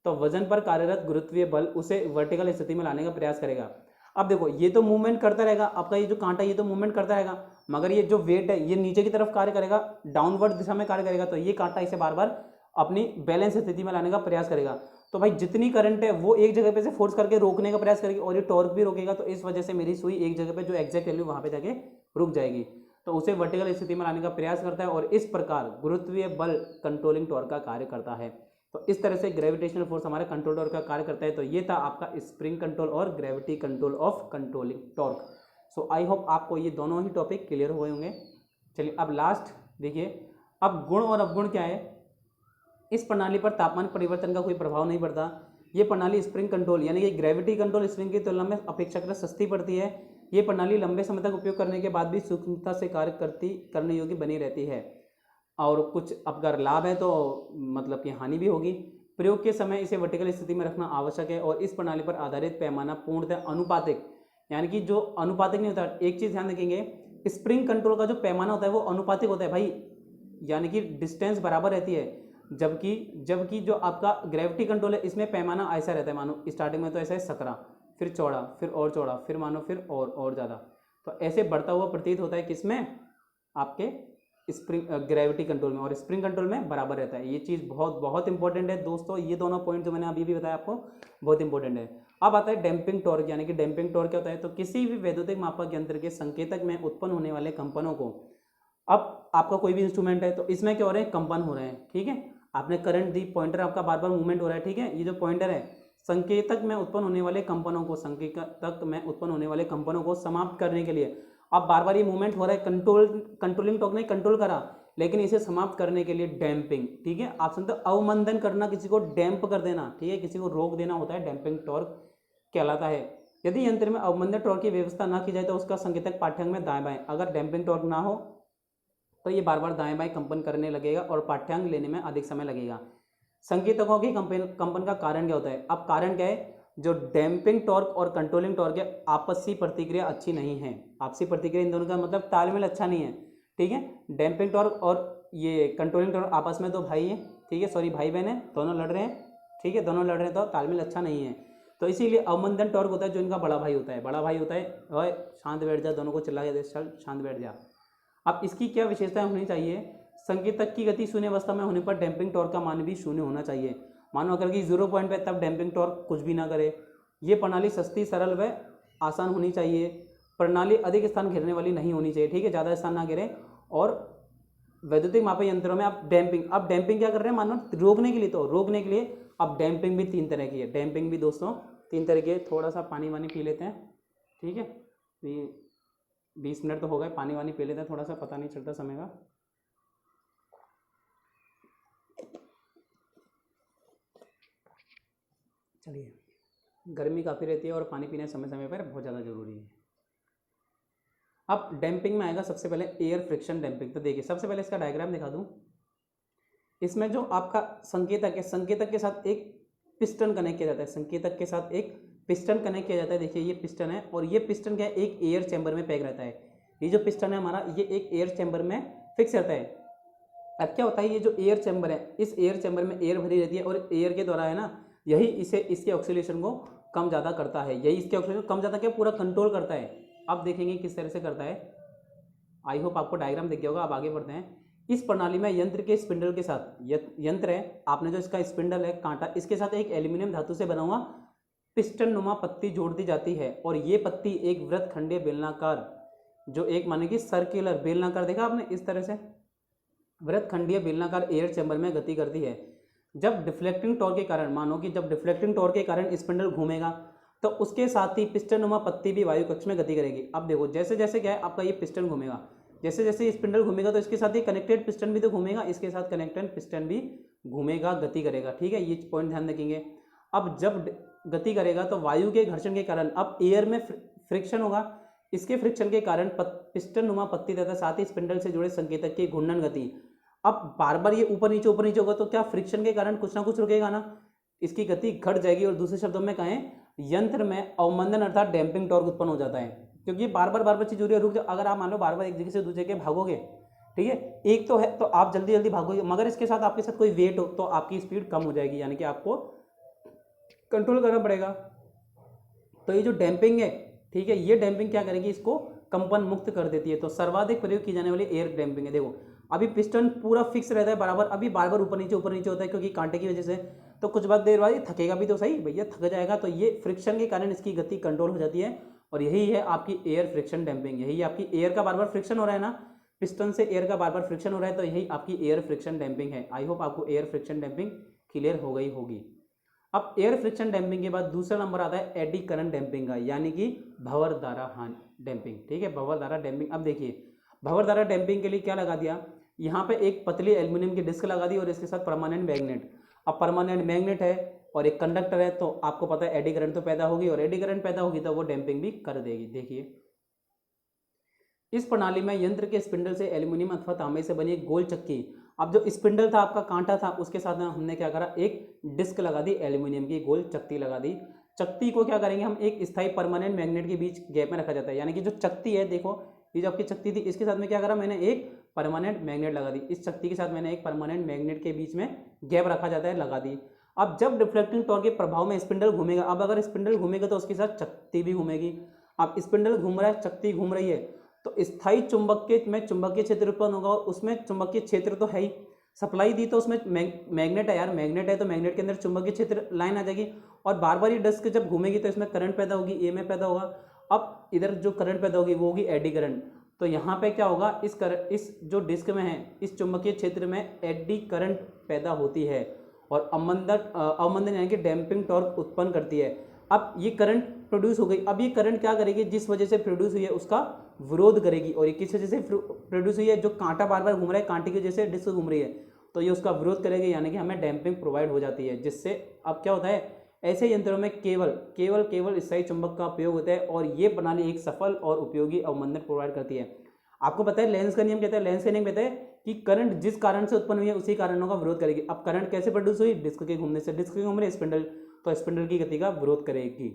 तो वजन पर कार्यरत गुरुत्वीय बल उसे वर्टिकल स्थिति में लाने का प्रयास करेगा। अब देखो ये तो मूवमेंट करता रहेगा, आपका ये जो कांटा ये तो मूवमेंट करता रहेगा, मगर ये जो वेट है ये नीचे की तरफ कार्य करेगा, डाउनवर्ड दिशा में कार्य करेगा। तो ये कांटा इसे बार बार अपनी बैलेंस स्थिति में लाने का प्रयास करेगा। तो भाई जितनी करंट है वो एक जगह पे से फोर्स करके रोकने का प्रयास करेगी और ये टॉर्क भी रोकेगा। तो इस वजह से मेरी सुई एक जगह पे जो एग्जैक्ट वैल्यू वहां पे जाके रुक जाएगी, तो उसे वर्टिकल स्थिति में लाने का प्रयास करता है और इस प्रकार गुरुत्वीय बल कंट्रोलिंग टॉर्क का कार्य करता है। तो इस तरह से ग्रेविटेशनल फोर्स हमारे कंट्रोल टॉर्क का कार्य करता है। तो ये था आपका स्प्रिंग कंट्रोल और gravity control of controlling torque. So I hope आपको ये दोनों ही टॉपिक क्लियर हो गए होंगे। चलिए अब लास्ट देखिए, अब गुण और अवगुण क्या है। इस प्रणाली पर तापमान परिवर्तन का कोई प्रभाव नहीं पड़ता। ये प्रणाली स्प्रिंग कंट्रोल यानी कि ग्रेविटी कंट्रोल स्प्रिंग की तुलना में अपेक्षाकृत सस्ती पड़ती है। ये प्रणाली लंबे समय तक उपयोग करने के बाद भी सूक्ष्मता से कार्य करने योग्य बनी रहती है। और कुछ अगर लाभ है तो मतलब कि हानि भी होगी। प्रयोग के समय इसे वर्टिकल स्थिति में रखना आवश्यक है और इस प्रणाली पर आधारित पैमाना पूर्णतः अनुपातिक, यानी कि जो अनुपातिक नहीं होता। एक चीज ध्यान रखेंगे, स्प्रिंग कंट्रोल का जो पैमाना होता है वो अनुपातिक होता है भाई, यानी कि डिस्टेंस बराबर रहती है। जबकि जो आपका ग्रेविटी कंट्रोल है इसमें पैमाना ऐसा रहता है, मानो स्टार्टिंग में तो ऐसा है सकरा, फिर चौड़ा, फिर और चौड़ा, फिर मानो फिर और ज़्यादा। तो ऐसे बढ़ता हुआ प्रतीत होता है किसमें, आपके स्प्रिंग ग्रेविटी कंट्रोल में, और स्प्रिंग कंट्रोल में बराबर रहता है। ये चीज़ बहुत बहुत इंपॉर्टेंट है दोस्तों। ये दोनों पॉइंट जो मैंने अभी भी बताया आपको बहुत इंपॉर्टेंट है। अब आता है डैम्पिंग टॉर्क, यानी कि डैम्पिंग टॉर्क क्या होता है, तो किसी भी वैद्युतिक मापक यंत्र के संकेतक में उत्पन्न होने वाले कंपनों को, अब आपका कोई भी इंस्ट्रूमेंट है तो इसमें क्या हो रहे हैं, कंपन हो रहे हैं। ठीक है, आपने करंट दी, पॉइंटर आपका बार बार मूवमेंट हो रहा है। ठीक है, ये जो पॉइंटर है संकेतक में उत्पन्न होने वाले कंपनों को समाप्त करने के लिए, अब बार बार ये मूवमेंट हो रहा है, कंट्रोलिंग टॉर्क ने कंट्रोल करा, लेकिन इसे समाप्त करने के लिए डैम्पिंग, ठीक है, आप सुनते अवमंदन करना, किसी को डैम्प कर देना, ठीक है, किसी को रोक देना होता है, डैम्पिंग टॉर्क कहलाता है। यदि यंत्र में अवमंदन टॉर्क की व्यवस्था ना की जाए तो उसका संकेतक पाठ्यांक में दाएं बाएं, अगर डैम्पिंग टॉर्क ना हो तो ये बार बार दाएं बाएं कंपन करने लगेगा और पाठ्यांक लेने में अधिक समय लगेगा। संकेतकों के कंपन का कारण क्या होता है, अब कारण क्या है, जो डैम्पिंग टॉर्क और कंट्रोलिंग टॉर्क है आपसी प्रतिक्रिया अच्छी नहीं है। आपसी प्रतिक्रिया इन दोनों का मतलब तालमेल अच्छा नहीं है। ठीक है, डैम्पिंग टॉर्क और ये कंट्रोलिंग टॉर्क आपस में दो भाई हैं, ठीक है, सॉरी भाई बहन है, दोनों लड़ रहे हैं। ठीक है, दोनों लड़ रहे हैं तो तालमेल अच्छा नहीं है, तो इसीलिए अवमंदन टॉर्क होता है जो इनका बड़ा भाई होता है। बड़ा भाई होता है ओए शांत बैठ जा, दोनों को चिल्ला के चल शांत बैठ जा। अब इसकी क्या विशेषताएं होनी चाहिए, संकेतक की गति शून्य अवस्था में होने पर डैम्पिंग टॉर्क का मान भी शून्य होना चाहिए। मानो अगर कि 0 पॉइंट पे तब डैम्पिंग टॉर्क कुछ भी ना करे। ये प्रणाली सस्ती, सरल व आसान होनी चाहिए। प्रणाली अधिक स्थान घेरने वाली नहीं होनी चाहिए, ठीक है, ज़्यादा स्थान ना घेरे। और वैद्युतिक मापन यंत्रों में आप डैम्पिंग, अब डैम्पिंग क्या कर रहे हैं, मानो रोकने के लिए, तो रोकने के लिए अब डैम्पिंग भी 3 तरह की है। डैम्पिंग भी दोस्तों 3 तरह की है। थोड़ा सा पानी वानी पी लेते हैं, ठीक है, ये 20 मिनट तो हो गए, पानी वानी पी लेते हैं, थोड़ा सा पता नहीं चलता समय का। चलिए, गर्मी काफ़ी रहती है और पानी पीना समय समय पर बहुत ज़्यादा जरूरी है। अब डैम्पिंग में आएगा सबसे पहले एयर फ्रिक्शन डैम्पिंग। तो देखिए, सबसे पहले इसका डायग्राम दिखा दूं। इसमें जो आपका संकेतक है, संकेतक के साथ एक पिस्टन कनेक्ट किया जाता है। संकेतक के साथ एक पिस्टन कनेक्ट किया जाता है। देखिए ये पिस्टन है, और ये पिस्टन क्या है, एक एयर चैम्बर में पैक रहता है। ये जो पिस्टन है हमारा, ये एक एयर चैम्बर में फिक्स रहता है। अब क्या होता है, ये जो एयर चैम्बर है, इस एयर चैम्बर में एयर भरी रहती है, और एयर के द्वारा है ना, यही इसे इसके ऑक्सीलेशन को कम ज़्यादा करता है। यही इसके ऑक्सीलेशन कम ज़्यादा क्या पूरा कंट्रोल करता है। अब देखेंगे किस तरह से करता है। आई होप आपको डायग्राम दिख गया होगा। अब आगे बढ़ते हैं। इस प्रणाली में यंत्र के स्पिंडल के साथ, यंत्र है, आपने जो इसका स्पिंडल है, कांटा, इसके साथ एक एल्यूमिनियम धातु से बना हुआ पिस्टन नुमा पत्ती जोड़ दी जाती है। और ये पत्ती एक वृत्तखंडीय बेलनाकार, जो एक माने कि सर्कुलर बेलनाकार, देखा आपने, इस तरह से वृत्तखंडीय बेलनाकार एयर चैम्बर में गति करती है। जब डिफ्लेक्टिंग टॉर्क के कारण, मानो कि जब डिफ्लेक्टिंग टॉर्क के कारण स्पिंडल घूमेगा, तो उसके साथ ही पिस्टन नुमा पत्ती भी वायु कक्ष में गति करेगी। अब देखो, जैसे जैसे क्या है आपका ये पिस्टन घूमेगा, जैसे जैसे ये स्पिंडल घूमेगा, तो इसके साथ ही कनेक्टेड पिस्टन भी तो घूमेगा, इसके साथ कनेक्टेड पिस्टन भी घूमेगा, गति करेगा, ठीक है, ये पॉइंट ध्यान रखेंगे। अब जब गति करेगा तो वायु के घर्षण के कारण अब एयर में फ्रिक्शन होगा। इसके फ्रिक्शन के कारण पिस्टन नुमा पत्ती तथा साथ ही स्पिंडल से जुड़े संकेतक की घूर्णन गति, अब बार बार ये ऊपर नीचे होगा, तो क्या फ्रिक्शन के कारण कुछ ना कुछ रुकेगा ना, इसकी गति घट जाएगी। और दूसरे शब्दों में कहें, यंत्र में अवमंदन अर्थात डैम्पिंग टॉर्क उत्पन्न हो जाता है, क्योंकि बार बार चीज हो रही है, रुक जाओ। अगर आप मान लो बार बार एक जगह से दूसरे जगह भागोगे, ठीक है, एक तो है तो आप जल्दी जल्दी भागोगे, मगर इसके साथ आपके साथ कोई वेट हो तो आपकी स्पीड कम हो जाएगी, यानी कि आपको कंट्रोल करना पड़ेगा। तो ये जो डैम्पिंग है, ठीक है, ये डैम्पिंग क्या करेगी, इसको कंपन मुक्त कर देती है। तो सर्वाधिक प्रयोग की जाने वाली एयर डैम्पिंग है। देखो, अभी पिस्टन पूरा फिक्स रहता है बराबर, अभी बार बार ऊपर नीचे होता है, क्योंकि कांटे की वजह से। तो कुछ बात देर बाद थकेगा भी तो सही, भैया थक जाएगा। तो ये फ्रिक्शन के कारण इसकी गति कंट्रोल हो जाती है, और यही है आपकी एयर फ्रिक्शन डैम्पिंग। यही आपकी एयर का बार बार फ्रिक्शन हो रहा है ना, पिस्टन से एयर का बार बार फ्रिक्शन हो रहा है, तो यही आपकी एयर फ्रिक्शन डैम्पिंग है। आई होप आपको एयर फ्रिक्शन डैम्पिंग क्लियर हो गई होगी। अब एयर फ्रिक्शन डैम्पिंग के बाद दूसरा नंबर आता है एडी करंट डैम्पिंग का, यानी कि भंवर धारा डैम्पिंग, ठीक है, भंवर धारा डैम्पिंग। अब देखिए, भंवर धारा डैम्पिंग के लिए क्या लगा दिया, यहाँ पे एक पतली एल्यूमिनियम की डिस्क लगा दी, और इसके साथ परमानेंट मैग्नेट। अब परमानेंट मैग्नेट है और एक कंडक्टर है, तो आपको पता है एडी करंट तो पैदा होगी, और एडी करंट पैदा होगी तो वो डैम्पिंग भी कर देगी। देखिए, इस प्रणाली में यंत्र के स्पिंडल से एल्यूमिनियम अथवा तांबे से बनी एक गोल चक्की, अब जो स्पिंडल था आपका, कांटा था, उसके साथ हमने क्या करा, एक डिस्क लगा दी, एल्यूमिनियम की गोल चक्ति लगा दी। चक्ति को क्या करेंगे हम, एक स्थायी परमानेंट मैग्नेट के बीच गैप में रखा जाता है, यानी कि जो चक्ति है, देखो ये जो आपकी चक्ति थी, इसके साथ में क्या करा, मैंने एक परमानेंट मैग्नेट लगा दी। इस चक्ति के साथ मैंने एक परमानेंट मैग्नेट के बीच में गैप रखा जाता है, लगा दी। अब जब डिफ्लेक्टिंग टॉर्क के प्रभाव में स्पिंडल घूमेगा, अब अगर स्पिंडल घूमेगा तो उसके साथ चक्ति भी घूमेगी। अब स्पिंडल घूम रहा है, चक्ति घूम रही है, तो स्थायी चुंबक में चुंबकीय क्षेत्र उत्पन्न होगा, और उसमें चुंबकीय क्षेत्र तो है ही, सप्लाई दी तो उसमें मैग्नेट है यार, मैग्नेट है तो मैग्नेट के अंदर चुंबकीय क्षेत्र लाइन आ जाएगी, और बार बार ये डिस्क जब घूमेगी तो इसमें करंट पैदा होगी, ईएमएफ पैदा होगा। अब इधर जो करंट पैदा होगी वो होगी एडी करंट। तो यहाँ पे क्या होगा, इस जो डिस्क में है, इस चुंबकीय क्षेत्र में एडी करंट पैदा होती है, और अवमंदन यानी कि डैम्पिंग टॉर्क उत्पन्न करती है। अब ये करंट प्रोड्यूस हो गई, अब ये करंट क्या करेगी, जिस वजह से प्रोड्यूस हुई है उसका विरोध करेगी। और ये किस वजह से प्रोड्यूस हुई है, जो कांटा बार बार घूम रहा है, कांटे की वजह से डिस्क घूम रही है, तो ये उसका विरोध करेगी, यानी कि हमें डैम्पिंग प्रोवाइड हो जाती है। जिससे अब क्या होता है, ऐसे यंत्रों में केवल स्थायी चुंबक का उपयोग होता है, और ये प्रणाली एक सफल और उपयोगी अवमंदन प्रोवाइड करती है। आपको पता है लेंस का नियम कहता है, लेंस का नियम कहता है कि करंट जिस कारण से उत्पन्न हुई है उसी कारणों का विरोध करेगी। अब करंट कैसे प्रोड्यूस हुई, डिस्क के घूमने से, डिस्क के घूम रहे स्पिंडल, तो स्पिंडल की गति का विरोध करेगी।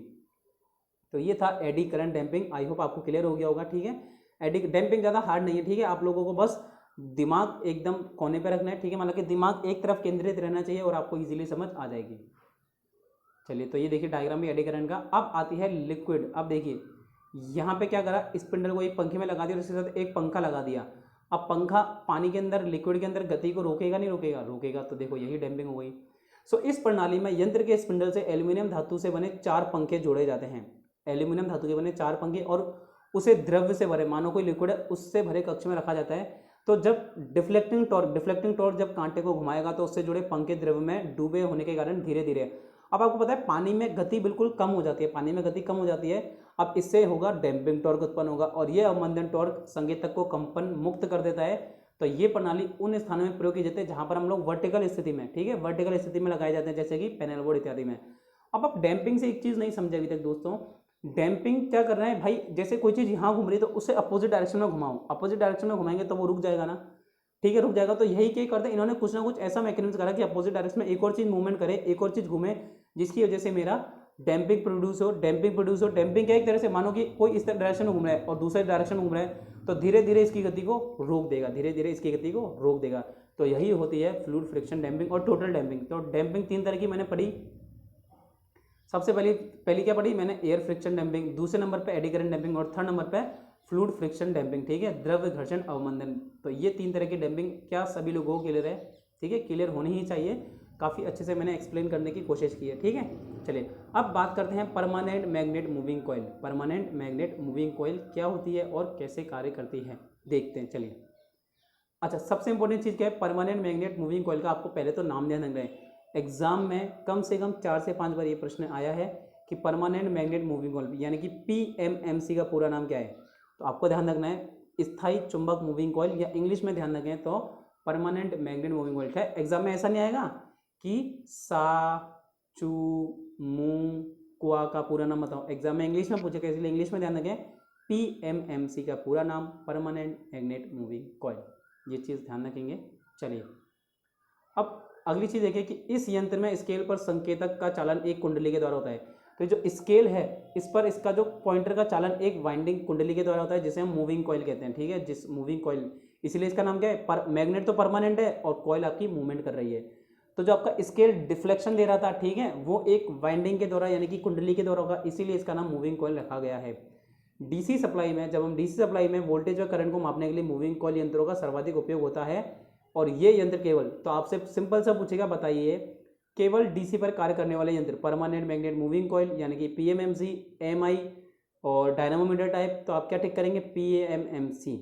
तो ये था eddy current damping. I hope आपको क्लियर हो गया होगा, ठीक है। एडी डैम्पिंग ज़्यादा हार्ड नहीं है, ठीक है, आप लोगों को बस दिमाग एकदम कोने पे रखना है, ठीक है, मतलब कि दिमाग एक तरफ केंद्रित रहना चाहिए और आपको इजीली समझ आ जाएगी। चलिए, तो ये देखिए डायग्राम में एडी करंट का। अब आती है लिक्विड। अब देखिए यहाँ पे क्या करा, स्पिंडल को एक पंखे में लगा दिया और इसके साथ एक पंखा लगा दिया। अब पंखा पानी के अंदर, लिक्विड के अंदर गति को रोकेगा नहीं रोकेगा? रोकेगा। तो देखो यही डैम्पिंग हो गई। सो इस प्रणाली में यंत्र के स्पिंडल से एल्यूमिनियम धातु से बने 4 पंखे जोड़े जाते हैं। एल्यूमिनियम धातु के बने 4 पंखे और उसे द्रव्य से भरे, मानो कोई लिक्विड है उससे भरे कक्ष में रखा जाता है। तो जब डिफ्लेक्टिंग टॉर्क जब कांटे को घुमाएगा तो उससे जुड़े पंखे द्रव्य में डूबे होने के कारण धीरे धीरे, अब आपको पता है पानी में गति बिल्कुल कम हो जाती है, पानी में गति कम हो जाती है। अब इससे होगा डैम्पिंग टॉर्क उत्पन्न होगा और यह अवमंदन टॉर्क संकेतक को कंपन मुक्त कर देता है। तो ये प्रणाली उन स्थानों में प्रयोग की जाती है जहां पर हम लोग वर्टिकल स्थिति में, ठीक है, वर्टिकल स्थिति में लगाए जाते हैं, जैसे कि पैनल बोर्ड इत्यादि में। अब आप डैम्पिंग से एक चीज नहीं समझे अभी तक दोस्तों, डैम्पिंग क्या कर रहे हैं भाई, जैसे कोई चीज यहाँ घूम रही है तो उसे अपोजिट डायरेक्शन में घुमाओ, अपोजिट डायरेक्शन में घुमाएंगे तो वो रुक जाएगा ना, ठीक है, रुक जाएगा। तो यही क्या करते हैं इन्होंने, कुछ ना कुछ ऐसा मैकेनिज्म करा कि अपोजिट डायरेक्शन में एक और चीज मूवमेंट करे, एक और चीज घूमे, जिसकी वजह से मेरा डैम्पिंग प्रोड्यूस हो। डैम्पिंग क्या, एक तरह से मानो कि कोई इस डायरेक्शन में घूम रहा है और दूसरे डायरेक्शन में घूम रहा है तो धीरे धीरे इसकी गति को रोक देगा, धीरे धीरे इसकी गति को रोक देगा। तो यही होती है फ्लूइड फ्रिक्शन डैम्पिंग और टोटल डैम्पिंग। तो डैम्पिंग 3 तरह की मैंने पढ़ी। सबसे पहली क्या पढ़ी मैंने, एयर फ्रिक्शन डैम्पिंग, दूसरे नंबर पे एडी करंट डैम्पिंग और थर्ड नंबर पे फ्लूइड फ्रिक्शन डैम्पिंग, ठीक है, द्रव्य घर्षण अवमंदन। तो ये 3 तरह की डैम्पिंग क्या सभी लोगों को क्लियर है? ठीक है, क्लियर होनी ही चाहिए, काफ़ी अच्छे से मैंने एक्सप्लेन करने की कोशिश की है, ठीक है। चलिए अब बात करते हैं permanent magnet moving coil. Permanent magnet moving coil क्या होती है और कैसे कार्य करती है, देखते हैं, चलिए। अच्छा, सबसे इंपॉर्टेंट चीज़ क्या है, परमानेंट मैग्नेट मूविंग कॉइल का आपको पहले तो नाम ध्यान रखना है। एग्जाम में कम से कम 4 से 5 बार ये प्रश्न आया है कि परमानेंट मैग्नेट मूविंग कॉइल यानी कि PMMC का पूरा नाम क्या है। तो आपको ध्यान रखना है स्थायी चुंबक मूविंग कॉइल, या इंग्लिश में ध्यान रखें तो परमानेंट मैग्नेट मूविंग कॉइल है। एग्जाम में ऐसा नहीं आएगा कि सा चू मू कुआ का पूरा नाम बताओ, एग्जाम में इंग्लिश में पूछेगा, इसलिए इंग्लिश में ध्यान रखें PMMC का पूरा नाम परमानेंट मैग्नेट मूविंग कॉइल, ये चीज़ ध्यान रखेंगे। चलिए अब अगली चीज़ देखिए कि इस यंत्र में स्केल पर संकेतक का चालन एक कुंडली के द्वारा होता है। तो जो स्केल है इस पर इसका जो पॉइंटर का चालन एक वाइंडिंग कुंडली के द्वारा होता है, जिसे हम मूविंग कॉइल कहते हैं, ठीक है, जिस मूविंग कॉइल, इसीलिए इसका नाम क्या है, मैग्नेट तो परमानेंट है और कॉइल आपकी मूवमेंट कर रही है। तो जो आपका स्केल डिफ्लेक्शन दे रहा था, ठीक है, वो एक वाइंडिंग के द्वारा यानी कि कुंडली के द्वारा होगा, इसीलिए इसका नाम मूविंग कॉइल रखा गया है। डीसी सप्लाई में, जब हम डीसी सप्लाई में वोल्टेज व करंट को मापने के लिए मूविंग कॉइल यंत्रों का सर्वाधिक उपयोग होता है। और ये यंत्र केवल, तो आपसे सिंपल सा पूछेगा, बताइए केवल डीसी पर कार्य करने वाले यंत्र परमानेंट मैग्नेट मूविंग कॉइल यानी कि PMMC, MI और डायनामोमीटर टाइप, तो आप क्या टिक करेंगे, PMMC।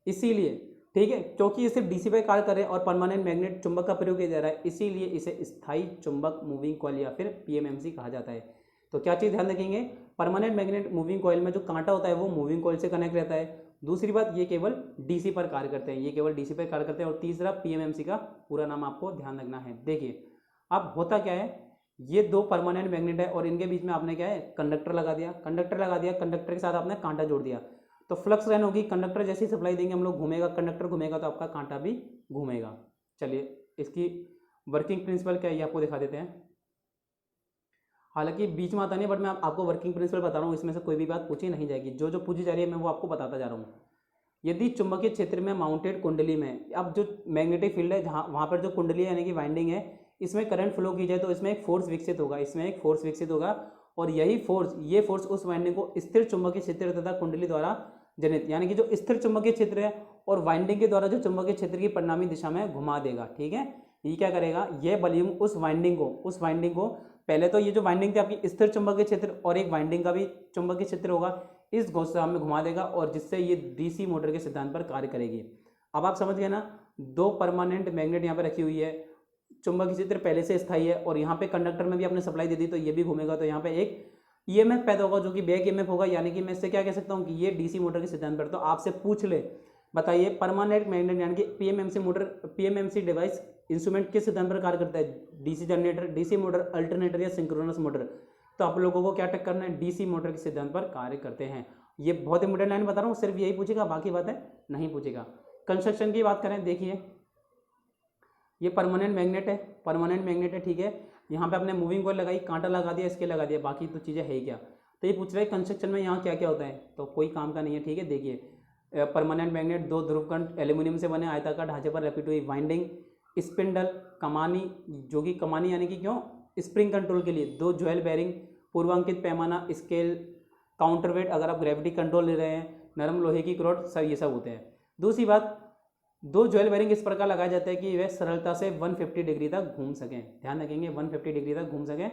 इसीलिए, ठीक है, क्योंकि ये सिर्फ डीसी पर कार्य करे और परमानेंट मैग्नेट चुंबक का प्रयोग किया जा रहा है, इसीलिए इसे स्थायी चुंबक मूविंग कॉइल या फिर PMMC कहा जाता है। तो क्या चीज़ ध्यान रखेंगे, परमानेंट मैग्नेट मूविंग कॉइल में जो कांटा होता है वो मूविंग कॉइल से कनेक्ट रहता है। दूसरी बात, ये केवल डीसी पर कार्य करते हैं, ये केवल डीसी पर कार्य करते हैं। और तीसरा, PMMC का पूरा नाम आपको ध्यान रखना है। देखिए अब होता क्या है, ये 2 परमानेंट मैग्नेट है और इनके बीच में आपने क्या है, कंडक्टर लगा दिया, कंडक्टर के साथ आपने कांटा जोड़ दिया, तो फ्लक्स लाइन होगी, कंडक्टर जैसी सप्लाई देंगे हम लोग, घूमेगा, कंडक्टर घूमेगा तो आपका कांटा भी घूमेगा। चलिए इसकी वर्किंग प्रिंसिपल क्या है ये आपको दिखा देते हैं। हालांकि बीच में आता नहीं, बट मैं आपको वर्किंग प्रिंसिपल बता रहा हूँ, इसमें से कोई भी बात पूछी नहीं जाएगी, जो जो पूछी जा रही है मैं वो आपको बताता जा रहा हूँ। यदि चुंबकीय क्षेत्र में माउंटेड कुंडली में, अब जो मैग्नेटिक फील्ड है जहाँ वहाँ पर जो कुंडली है यानी कि वाइंडिंग है, इसमें करंट फ्लो की जाए तो इसमें एक फोर्स विकसित होगा, और यही फोर्स, ये फोर्स उस वाइंडिंग को स्थिर चुंबकीय क्षेत्र तथा कुंडली द्वारा जनित, यानी कि जो स्थिर चुंबकीय क्षेत्र है और वाइंडिंग के द्वारा जो चुंबकीय क्षेत्र की परिणामी दिशा में घुमा देगा, ठीक है। ये क्या करेगा, ये बलयुम उस वाइंडिंग को पहले तो ये जो वाइंडिंग थी आपकी स्थिर चुंबकीय क्षेत्र और एक वाइंडिंग का भी चुंबकीय क्षेत्र होगा, इस दिशा में घुमा देगा और जिससे ये डीसी मोटर के सिद्धांत पर कार्य करेगी। अब आप समझ गए ना, 2 परमानेंट मैग्नेट यहाँ पे रखी हुई है, चुंबकीय क्षेत्र पहले से स्थायी है और यहाँ पे कंडक्टर में भी आपने सप्लाई दे दी तो ये भी घूमेगा, तो यहाँ पे एक EMF पैदा होगा जो कि बैक EMF होगा, यानी कि मैं इससे क्या कह सकता हूँ कि ये डीसी मोटर के सिद्धांत पर। तो आपसे पूछ ले, बताइए परमानेंट मैग्नेट यानी कि PMMC डिवाइस इंस्ट्रूमेंट किस सिद्धांत पर कार्य करता है, DC generator, DC motor, alternator या सिंक्रोनस मोटर। तो आप लोगों को क्या टिक करना है, डीसी मोटर के सिद्धांत पर कार्य करते हैं। ये बहुत इंपोर्टेंट लाइन बता रहा हूँ, सिर्फ यही पूछेगा, बाकी बातें नहीं पूछेगा। कंस्ट्रक्शन की बात करें, देखिए ये परमानेंट मैग्नेट है, ठीक है, यहाँ पे आपने मूविंग कॉइल लगाई, कांटा लगा दिया, इसके लगा दिया, बाकी तो चीज़ें है ही क्या। तो ये पूछ रहा है कंस्ट्रक्शन में यहाँ क्या क्या होता है, तो कोई काम का नहीं है, ठीक है। देखिए परमानेंट मैग्नेट 2 ध्रुवखंड एल्यूमिनियम से बने आयताकार ढांचे पर रैपिड हुई वाइंडिंग, स्पिंडल, कमानी, जो कि कमानी यानी कि क्यों, स्प्रिंग कंट्रोल के लिए, 2 ज्वेल बेरिंग, पूर्वांकित पैमाना, स्केल, काउंटरवेट अगर आप ग्रेविटी कंट्रोल ले रहे हैं, नरम लोहे की रॉड, सब ये सब होते हैं। दूसरी बात, दो ज्वेल बेरिंग इस प्रकार लगाए जाते हैं कि वे सरलता से 150 डिग्री तक घूम सकें। ध्यान रखेंगे 150 डिग्री तक घूम सकें,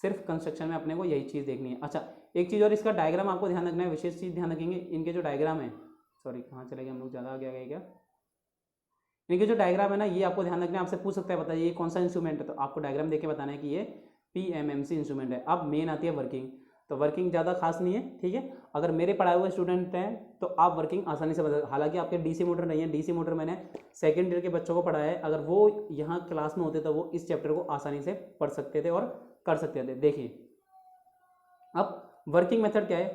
सिर्फ कंस्ट्रक्शन में अपने को यही चीज़ देखनी है। अच्छा, एक चीज़ और, इसका डायग्राम आपको ध्यान रखना है, विशेष चीज़ ध्यान रखेंगे, इनके जो डायग्राम है, सॉरी कहाँ चले गए हम लोग, ज़्यादा आगे आ गए क्या, इनके जो डायग्राम है ना, ये आपको ध्यान रखना है। आपसे पूछ सकता है बताइए ये कौन सा इंस्ट्रूमेंट है, तो आपको डायग्राम देख के बताना है कि ये PMMC इंस्ट्रूमेंट है। अब मेन आती है वर्किंग, तो वर्किंग ज़्यादा खास नहीं है, ठीक है। अगर मेरे पढ़ाए हुए स्टूडेंट हैं तो आप वर्किंग आसानी से बता, हालांकि आपके DC मोटर नहीं है, DC मोटर मैंने सेकेंड ईयर के बच्चों को पढ़ाया है, अगर वो यहाँ क्लास में होते तो वो इस चैप्टर को आसानी से पढ़ सकते थे और कर सकते थे। देखिए अब वर्किंग मेथड क्या है,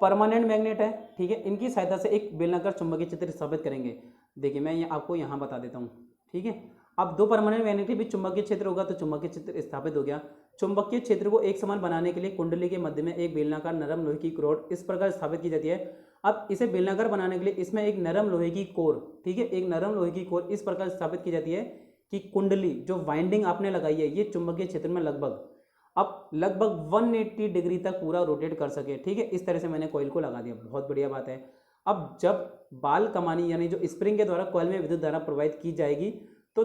परमानेंट मैग्नेट है, ठीक है, इनकी सहायता से एक बेलनाकार चुंबकीय क्षेत्र स्थापित करेंगे। देखिए मैं ये आपको यहाँ बता देता हूँ, ठीक है। अब दो परमानेंट मैग्नेट के बीच चुंबकीय क्षेत्र होगा तो चुंबकीय क्षेत्र स्थापित हो गया। चुंबकीय क्षेत्र को एक समान बनाने के लिए कुंडली के मध्य में एक बेलनाकार नरम लोहे की रॉड इस प्रकार स्थापित की जाती है। अब इसे बेलनाकार बनाने के लिए इसमें एक नरम लोहे की कोर, ठीक है, एक नरम लोहे की कोर इस प्रकार स्थापित की जाती है कि कुंडली जो वाइंडिंग आपने लगाई है ये चुंबकीय क्षेत्र में लगभग 180 डिग्री तक पूरा रोटेट कर सके, ठीक है। इस तरह से मैंने कॉइल को लगा दिया, बहुत बढ़िया बात है। अब जब बाल कमानी यानी जो स्प्रिंग के द्वारा कॉइल में विद्युत धारा प्रवाहित की जाएगी तो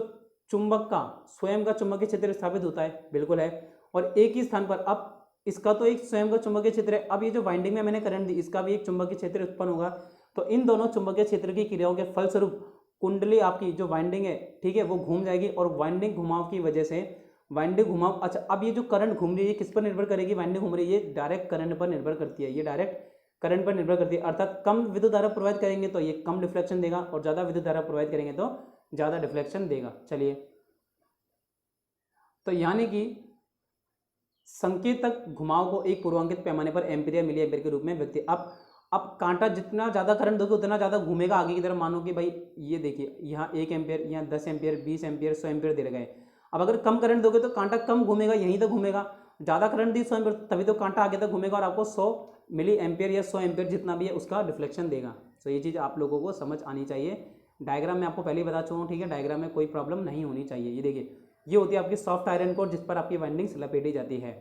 चुंबक का स्वयं का चुंबकीय क्षेत्र स्थापित होता है, बिल्कुल है, और एक ही स्थान पर। अब इसका तो एक स्वयं का चुंबकीय क्षेत्र है, अब ये जो वाइंडिंग में मैंने करंट दी इसका भी एक चुंबकीय क्षेत्र उत्पन्न होगा। तो इन दोनों चुंबकीय क्षेत्र की क्रियाओं के फलस्वरूप कुंडली आपकी जो वाइंडिंग है, ठीक है, वो घूम जाएगी और वाइंडिंग घुमाव की वजह से वाइंडिंग घुमाव, अच्छा अब ये जो करंट घूम रही है किस पर निर्भर करेगी, वाइंडिंग घूम रही है ये डायरेक्ट करंट पर निर्भर करती है, ये डायरेक्ट करंट पर निर्भर करती है। अर्थात कम विद्युत धारा प्रवाहित करेंगे तो ये कम डिफ्लेक्शन देगा और ज़्यादा विद्युत धारा प्रवाहित करेंगे तो ज़्यादा डिफ्लेक्शन देगा। चलिए, तो यानी कि संकेतक घुमाव को एक पूर्वांकित पैमाने पर एम्पीयर या मिली एम्पीयर के रूप में व्यक्त। अब कांटा जितना ज़्यादा करंट दोगे उतना ज़्यादा घूमेगा आगे की तरफ। मानो कि भाई ये देखिए यहाँ 1 एम्पीयर, यहाँ 10 एम्पीयर, 20 एम्पीयर, 100 एम्पीयर दे गए। अब अगर कम करंट दोगे तो कांटा कम घूमेगा, यहीं तक घूमेगा। ज़्यादा करंट दी 100 एम्पीयर तभी तो कांटा आगे तक घूमेगा और आपको 100 मिली एम्पीयर या 100 एम्पीयर जितना भी है उसका डिफ्लेक्शन देगा। तो ये चीज़ आप लोगों को समझ आनी चाहिए। डायग्राम में आपको पहले ही बता चुका हूँ, ठीक है, डायग्राम में कोई प्रॉब्लम नहीं होनी चाहिए। ये देखिए ये होती है आपकी सॉफ्ट आयरन कोर जिस पर आपकी वाइंडिंग्स लपेटी जाती है।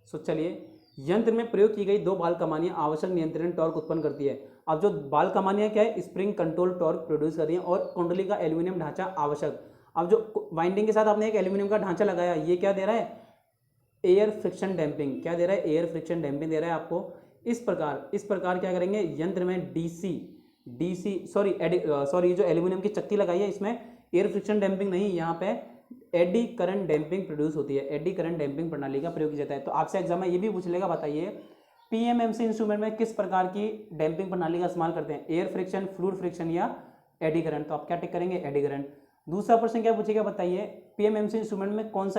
सो चलिए, यंत्र में प्रयोग की गई दो बाल कमानियां आवश्यक नियंत्रण टॉर्क उत्पन्न करती है। अब जो बाल कमानियां क्या है, स्प्रिंग कंट्रोल टॉर्क प्रोड्यूस कर रही हैं और कुंडली का एल्यूमिनियम ढांचा आवश्यक। अब जो वाइंडिंग के साथ आपने एक एल्यूमिनियम का ढांचा लगाया, ये क्या दे रहा है, एयर फ्रिक्शन डैम्पिंग। क्या दे रहा है, एयर फ्रिक्शन डैम्पिंग दे रहा है आपको। इस प्रकार क्या करेंगे, यंत्र में सॉरी जो एल्यूमिनियम की चक्की लगाई है इसमें एयर फ्रिक्शन डैम्पिंग नहीं, यहाँ पे एडी करंट डैम्पिंग प्रोड्यूस होती है। एडी करंट डैम्पिंग प्रणाली का प्रयोग किया जाता है। तो आपसे एग्जाम में ये भी पूछ लेगा, बताइए PMMC इंस्ट्रूमेंट में किस प्रकार की डैम्पिंग प्रणाली का इस्तेमाल करते हैं, एयर फ्रिक्शन, फ्लूइड फ्रिक्शन या एडी करंट। तो आप क्या टिक करेंगे, एडी करंट। दूसरा प्रश्न क्या पूछेगा, बताइए PMMC इंस्ट्रूमेंट में कौन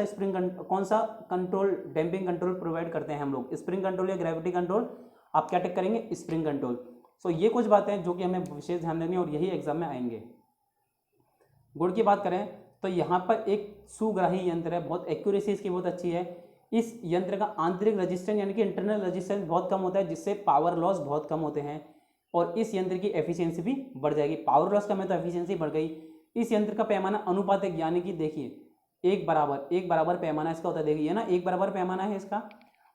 सा कंट्रोल डैम्पिंग कंट्रोल प्रोवाइड करते हैं हम लोग, स्प्रिंग कंट्रोल या ग्रेविटी कंट्रोल। आप क्या टिक करेंगे, स्प्रिंग कंट्रोल। सो ये कुछ बातें हैं जो कि हमें विशेष ध्यान देनी है और यही एग्जाम में आएंगे। गुण की बात करें तो यहाँ पर एक सुग्राही यंत्र है, बहुत एक्यूरेसी इसकी बहुत अच्छी है। इस यंत्र का आंतरिक रजिस्टेंस यानी कि इंटरनल रजिस्टेंस बहुत कम होता है, जिससे पावर लॉस बहुत कम होते हैं और इस यंत्र की एफिशिएंसी भी बढ़ जाएगी। पावर लॉस कम है तो एफिशिएंसी बढ़ गई। इस यंत्र का पैमाना अनुपातिक यानी कि देखिए एक बराबर पैमाना इसका होता है, देखिए ना, एक बराबर पैमाना है इसका।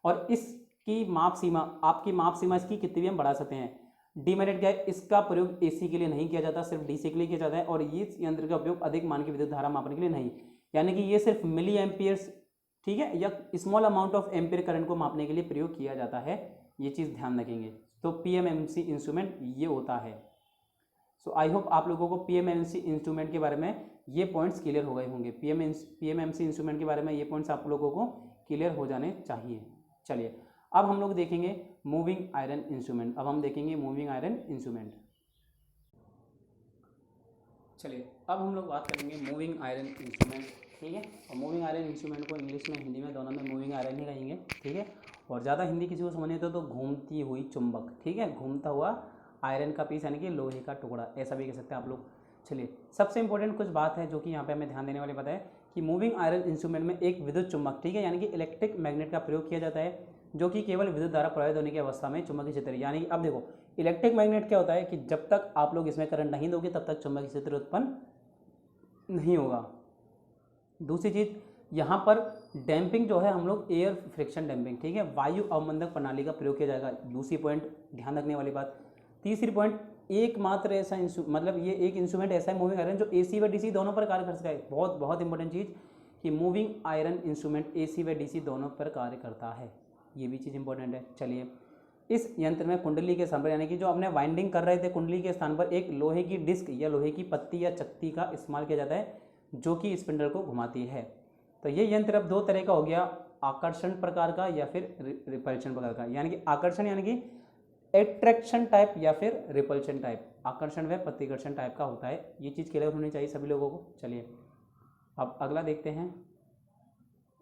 और इसकी माप सीमा इसकी कितनी भी हम बढ़ा सकते हैं। डीमेरिट क्या है, इसका प्रयोग AC के लिए नहीं किया जाता, सिर्फ DC के लिए किया जाता है। और इस यंत्र का उपयोग अधिक मान की विद्युत धारा मापने के लिए नहीं, यानी कि ये सिर्फ मिली एम्पियर्स, ठीक है, या small amount of ampere current को मापने के लिए प्रयोग किया जाता है। ये चीज़ ध्यान रखेंगे। तो PMMC इंस्ट्रूमेंट ये होता है। सो आई होप आप लोगों को PMMC इंस्ट्रूमेंट के बारे में ये पॉइंट्स क्लियर हो गए होंगे। PMMC इंस्ट्रूमेंट के बारे में ये पॉइंट्स आप लोगों को क्लियर हो जाने चाहिए। चलिए, अब हम लोग देखेंगे मूविंग आयरन इंस्ट्रूमेंट। चलिए, अब हम लोग बात करेंगे मूविंग आयरन इंस्ट्रूमेंट, ठीक है। और मूविंग आयरन इंस्ट्रूमेंट को इंग्लिश में, हिंदी में, दोनों में मूविंग आयरन ही कहेंगे, ठीक है। और ज़्यादा हिंदी किसी को समझनी तो घूमती हुई चुंबक, ठीक है, घूमता हुआ आयरन का पीस यानी कि लोहे का टुकड़ा, ऐसा भी कह सकते हैं आप लोग। चलिए, सबसे इंपॉर्टेंट कुछ बात है जो कि यहाँ पे हमें ध्यान देने वाली बात है कि मूविंग आयरन इंस्ट्रूमेंट में एक विद्युत चुंबक, ठीक है, यानी कि इलेक्ट्रिक मैग्नेट का प्रयोग किया जाता है, जो कि केवल विद्युत धारा प्रवाहित होने की अवस्था में चुंबकीय क्षेत्र, यानी कि अब देखो इलेक्ट्रिक मैग्नेट क्या होता है कि जब तक आप लोग इसमें करंट नहीं दोगे तब तक चुंबकीय क्षेत्र उत्पन्न नहीं होगा। दूसरी चीज़, यहाँ पर डैम्पिंग जो है हम लोग एयर फ्रिक्शन डैम्पिंग, ठीक है, वायु अवमंदक प्रणाली का प्रयोग किया जाएगा। दूसरी पॉइंट ध्यान रखने वाली बात, तीसरी पॉइंट, एकमात्र ऐसा मतलब ये एक इंस्ट्रूमेंट ऐसा है मूविंग आयरन जो AC व DC दोनों पर कार्य कर सकता है। बहुत बहुत इंपॉर्टेंट चीज़ कि मूविंग आयरन इंस्ट्रूमेंट AC व DC दोनों पर कार्य करता है, ये भी चीज़ इंपॉर्टेंट है। चलिए, इस यंत्र में कुंडली के स्थान पर, यानी कि जो अपने वाइंडिंग कर रहे थे कुंडली के स्थान पर एक लोहे की डिस्क या लोहे की पत्ती या चकती का इस्तेमाल किया जाता है जो कि स्पिंडल को घुमाती है। तो ये यंत्र अब दो तरह का हो गया, आकर्षण प्रकार का या फिर रिपल्शन प्रकार का। यानी कि आकर्षण यानी कि एट्रैक्शन टाइप या फिर रिपल्शन टाइप, आकर्षण व प्रतिकर्षण टाइप का होता है। ये चीज़ क्लियर होनी चाहिए सभी लोगों को। चलिए अब अगला देखते हैं,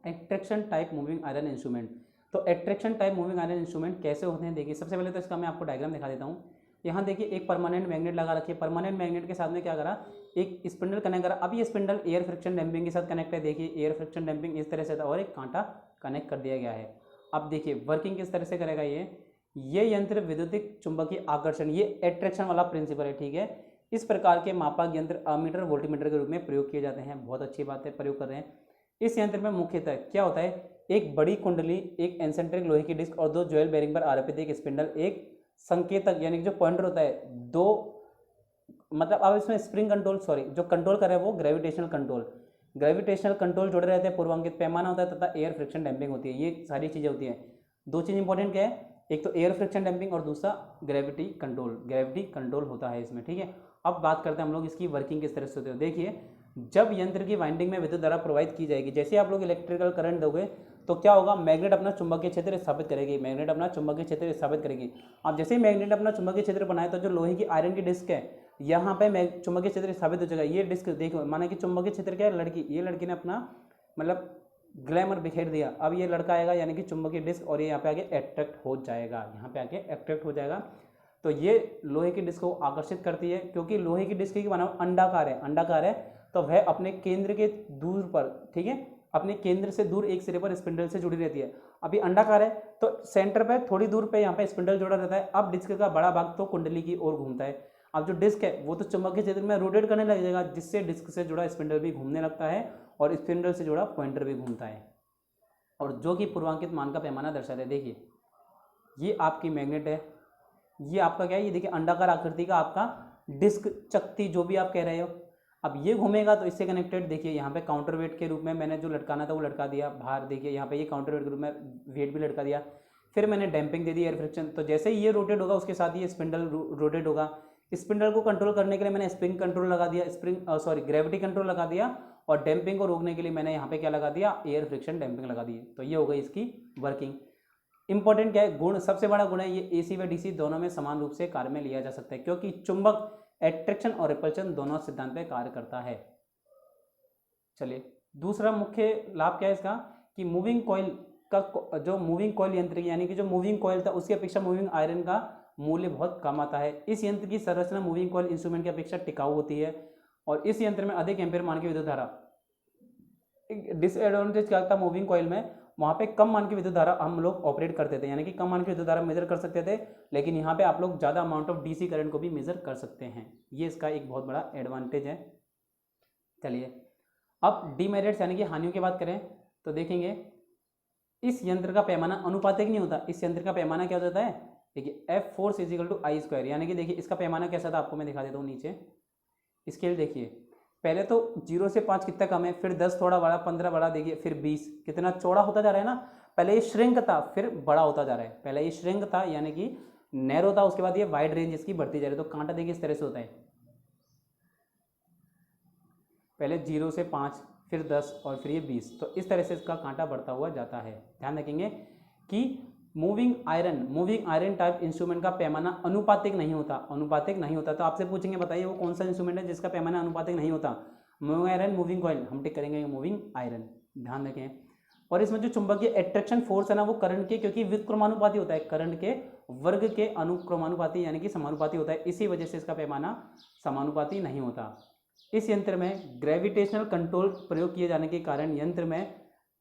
attraction type moving iron instrument. तो attraction type moving iron instrument कैसे होते हैं, देखिए सबसे पहले तो इसका मैं आपको डायग्राम दिखा देता हूँ। यहाँ देखिए एक परमानेंट मैग्नेट लगा रखी है, परमानेंट मैग्नेट के साथ में क्या करा, एक स्पिंडल कनेक्ट करा। अब ये स्पिंडल एयर फ्रिक्शन डैम्पिंग के साथ कनेक्ट है, देखिए एयर फ्रिक्शन डैम्पिंग इस तरह से था और एक कांटा कनेक्ट कर दिया गया है। अब देखिए वर्किंग किस तरह से करेगा ये यंत्र विद्युतिक चुंबकीय आकर्षण, ये एट्रैक्शन वाला प्रिंसिपल है, ठीक है। इस प्रकार के मापक यंत्र अमीटर वोल्टीमीटर के रूप में प्रयोग किए जाते हैं। बहुत अच्छी बात है, प्रयोग कर रहे हैं। इस यंत्र में मुख्यतः क्या होता है, एक बड़ी कुंडली, एक एंसेंट्रिक लोहे की डिस्क और दो ज्वेल बेरिंग पर आरोपित एक स्पिंडल, एक संकेतक यानी कि जो पॉइंटर होता है, दो मतलब अब इसमें स्प्रिंग कंट्रोल, सॉरी जो कंट्रोल कर रहे हैं वो ग्रेविटेशनल कंट्रोल जुड़े रहते हैं, पूर्वांकित पैमाना होता है तथा एयर फ्रिक्शन डैम्पिंग होती है। ये सारी चीज़ें होती हैं। दो चीज़ इंपॉर्टेंट क्या है, एक तो एयर फ्रिक्शन डैम्पिंग और दूसरा ग्रेविटी कंट्रोल होता है इसमें, ठीक है। अब बात करते हैं हम लोग इसकी वर्किंग किस तरह से होती है। देखिए जब यंत्र की वाइंडिंग में विद्युत धारा प्रवाहित की जाएगी, जैसे आप लोग इलेक्ट्रिकल करंट दोगे तो क्या होगा, मैग्नेट अपना चुंबकीय क्षेत्र स्थापित करेगी, मैग्नेट अपना चुंबकीय क्षेत्र स्थापित करेगी। अब जैसे ही मैग्नेट अपना चुंबकीय क्षेत्र बनाए तो जो लोहे की आयरन की डिस्क है यहाँ पे चुंबकीय क्षेत्र स्थापित हो जाएगा। ये डिस्क देखो, माना कि चुंबकीय क्षेत्र क्या है, लड़की, ये लड़की ने अपना मतलब ग्लैमर बिखेर दिया। अब ये लड़का आएगा यानी कि चुंबकीय डिस्क और ये यहाँ पे आके अट्रैक्ट हो जाएगा, यहाँ पे आके अट्रैक्ट हो जाएगा। तो ये लोहे की डिस्क को आकर्षित करती है, क्योंकि लोहे की डिस्क की बनावट अंडाकार है तो वह अपने केंद्र के दूर पर, ठीक है, अपने केंद्र से दूर एक सिरे पर स्पिंडल से जुड़ी रहती है। अभी अंडाकार है तो सेंटर पे थोड़ी दूर पे यहाँ पे स्पिंडल जुड़ा रहता है। अब डिस्क का बड़ा भाग तो कुंडली की ओर घूमता है। अब जो डिस्क है वो तो चुंबकीय क्षेत्र में रोटेट करने लग जाएगा, जिससे डिस्क से जुड़ा स्पिंडल भी घूमने लगता है और स्पिंडल से जुड़ा पॉइंटर भी घूमता है, और जो कि पूर्वांकित मान का पैमाना दर्शाता है। देखिए ये आपकी मैग्नेट है, ये आपका क्या है, ये देखिए अंडाकार आकृति का आपका डिस्क, चकती, जो भी आप कह रहे हो। अब ये घूमेगा तो इससे कनेक्टेड, देखिए यहाँ पे काउंटर वेट के रूप में मैंने जो लटकाना था वो लटका दिया बाहर, देखिए यहाँ पे ये काउंटर वेट के रूप में वेट भी लटका दिया। फिर मैंने डैम्पिंग दे दी, एयर फ्रिक्शन। तो जैसे ही ये रोटेट होगा उसके साथ ये स्पिंडल रोटेट होगा। स्पिंडल को कंट्रोल करने के लिए मैंने स्प्रिंग कंट्रोल लगा दिया, ग्रेविटी कंट्रोल लगा दिया, और डैम्पिंग को रोकने के लिए मैंने यहाँ पे क्या लगा दिया, एयर फ्रिक्शन डैम्पिंग लगा दी। तो ये हो गई इसकी वर्किंग। इंपॉर्टेंट क्या है, गुण, सबसे बड़ा गुण है ये AC व DC दोनों में समान रूप से कार्य में लिया जा सकता है, क्योंकि चुंबक एट्रैक्शन और रिपल्शन दोनों सिद्धांत पे कार्य करता है। चलिए दूसरा मुख्य लाभ क्या है इसका, कि मूविंग कॉइल का, जो मूविंग कॉइल यंत्र यानी कि जो मूविंग कॉइल था उसकी अपेक्षा मूविंग आयरन का मूल्य बहुत कम आता है। इस यंत्र की संरचना मूविंग कॉइल इंस्ट्रूमेंट की अपेक्षा टिकाऊ होती है और इस यंत्र में अधिक एम्पीयर मान की विद्युत धारा। डिसएडवांटेज क्या था मूविंग कॉइल में, वहाँ पे कम मान की विद्युत धारा हम लोग ऑपरेट करते थे, यानी कि कम मान की विद्युत धारा मेजर कर सकते थे, लेकिन यहाँ पे आप लोग ज़्यादा अमाउंट ऑफ DC करंट को भी मेजर कर सकते हैं। ये इसका एक बहुत बड़ा एडवांटेज है। चलिए अब डीमेरिट्स यानी कि हानियों की बात करें तो देखेंगे इस यंत्र का पैमाना अनुपातिक नहीं होता। इस यंत्र का पैमाना क्या होता है, देखिए F force is equal to I square, यानी कि देखिए इसका पैमाना कैसा था आपको मैं दिखा देता हूँ। नीचे स्केल देखिए, पहले तो 0 से 5 कितना कम है, फिर 10 थोड़ा बड़ा, 15 बड़ा, देखिए फिर 20, कितना चौड़ा होता जा रहा है ना। पहले ये श्रिंक था फिर बड़ा होता जा रहा है, पहले ये श्रिंक था यानी कि नैरो था, उसके बाद ये वाइड रेंज इसकी बढ़ती जा रही है। तो कांटा देखिए इस तरह से होता है, पहले 0 से 5 फिर 10 और फिर ये 20, तो इस तरह से इसका कांटा बढ़ता हुआ जाता है। ध्यान रखेंगे कि मूविंग आयरन टाइप इंस्ट्रूमेंट का पैमाना अनुपातिक नहीं होता। तो आपसे पूछेंगे बताइए वो कौन सा इंस्ट्रूमेंट है जिसका पैमाना अनुपातिक नहीं होता। मूविंग आयरन, मूविंग कॉइल, हम टिक करेंगे मूविंग आयरन, ध्यान रखें। और इसमें जो चुंबकीय अट्रैक्शन फोर्स है ना वो करंट के, क्योंकि व्युत्क्रमानुपाती होता है, करंट के वर्ग के अनुक्रमानुपाती यानी कि समानुपाती होता है, इसी वजह से इसका पैमाना समानुपाती नहीं होता। इस यंत्र में ग्रेविटेशनल कंट्रोल प्रयोग किए जाने के कारण यंत्र में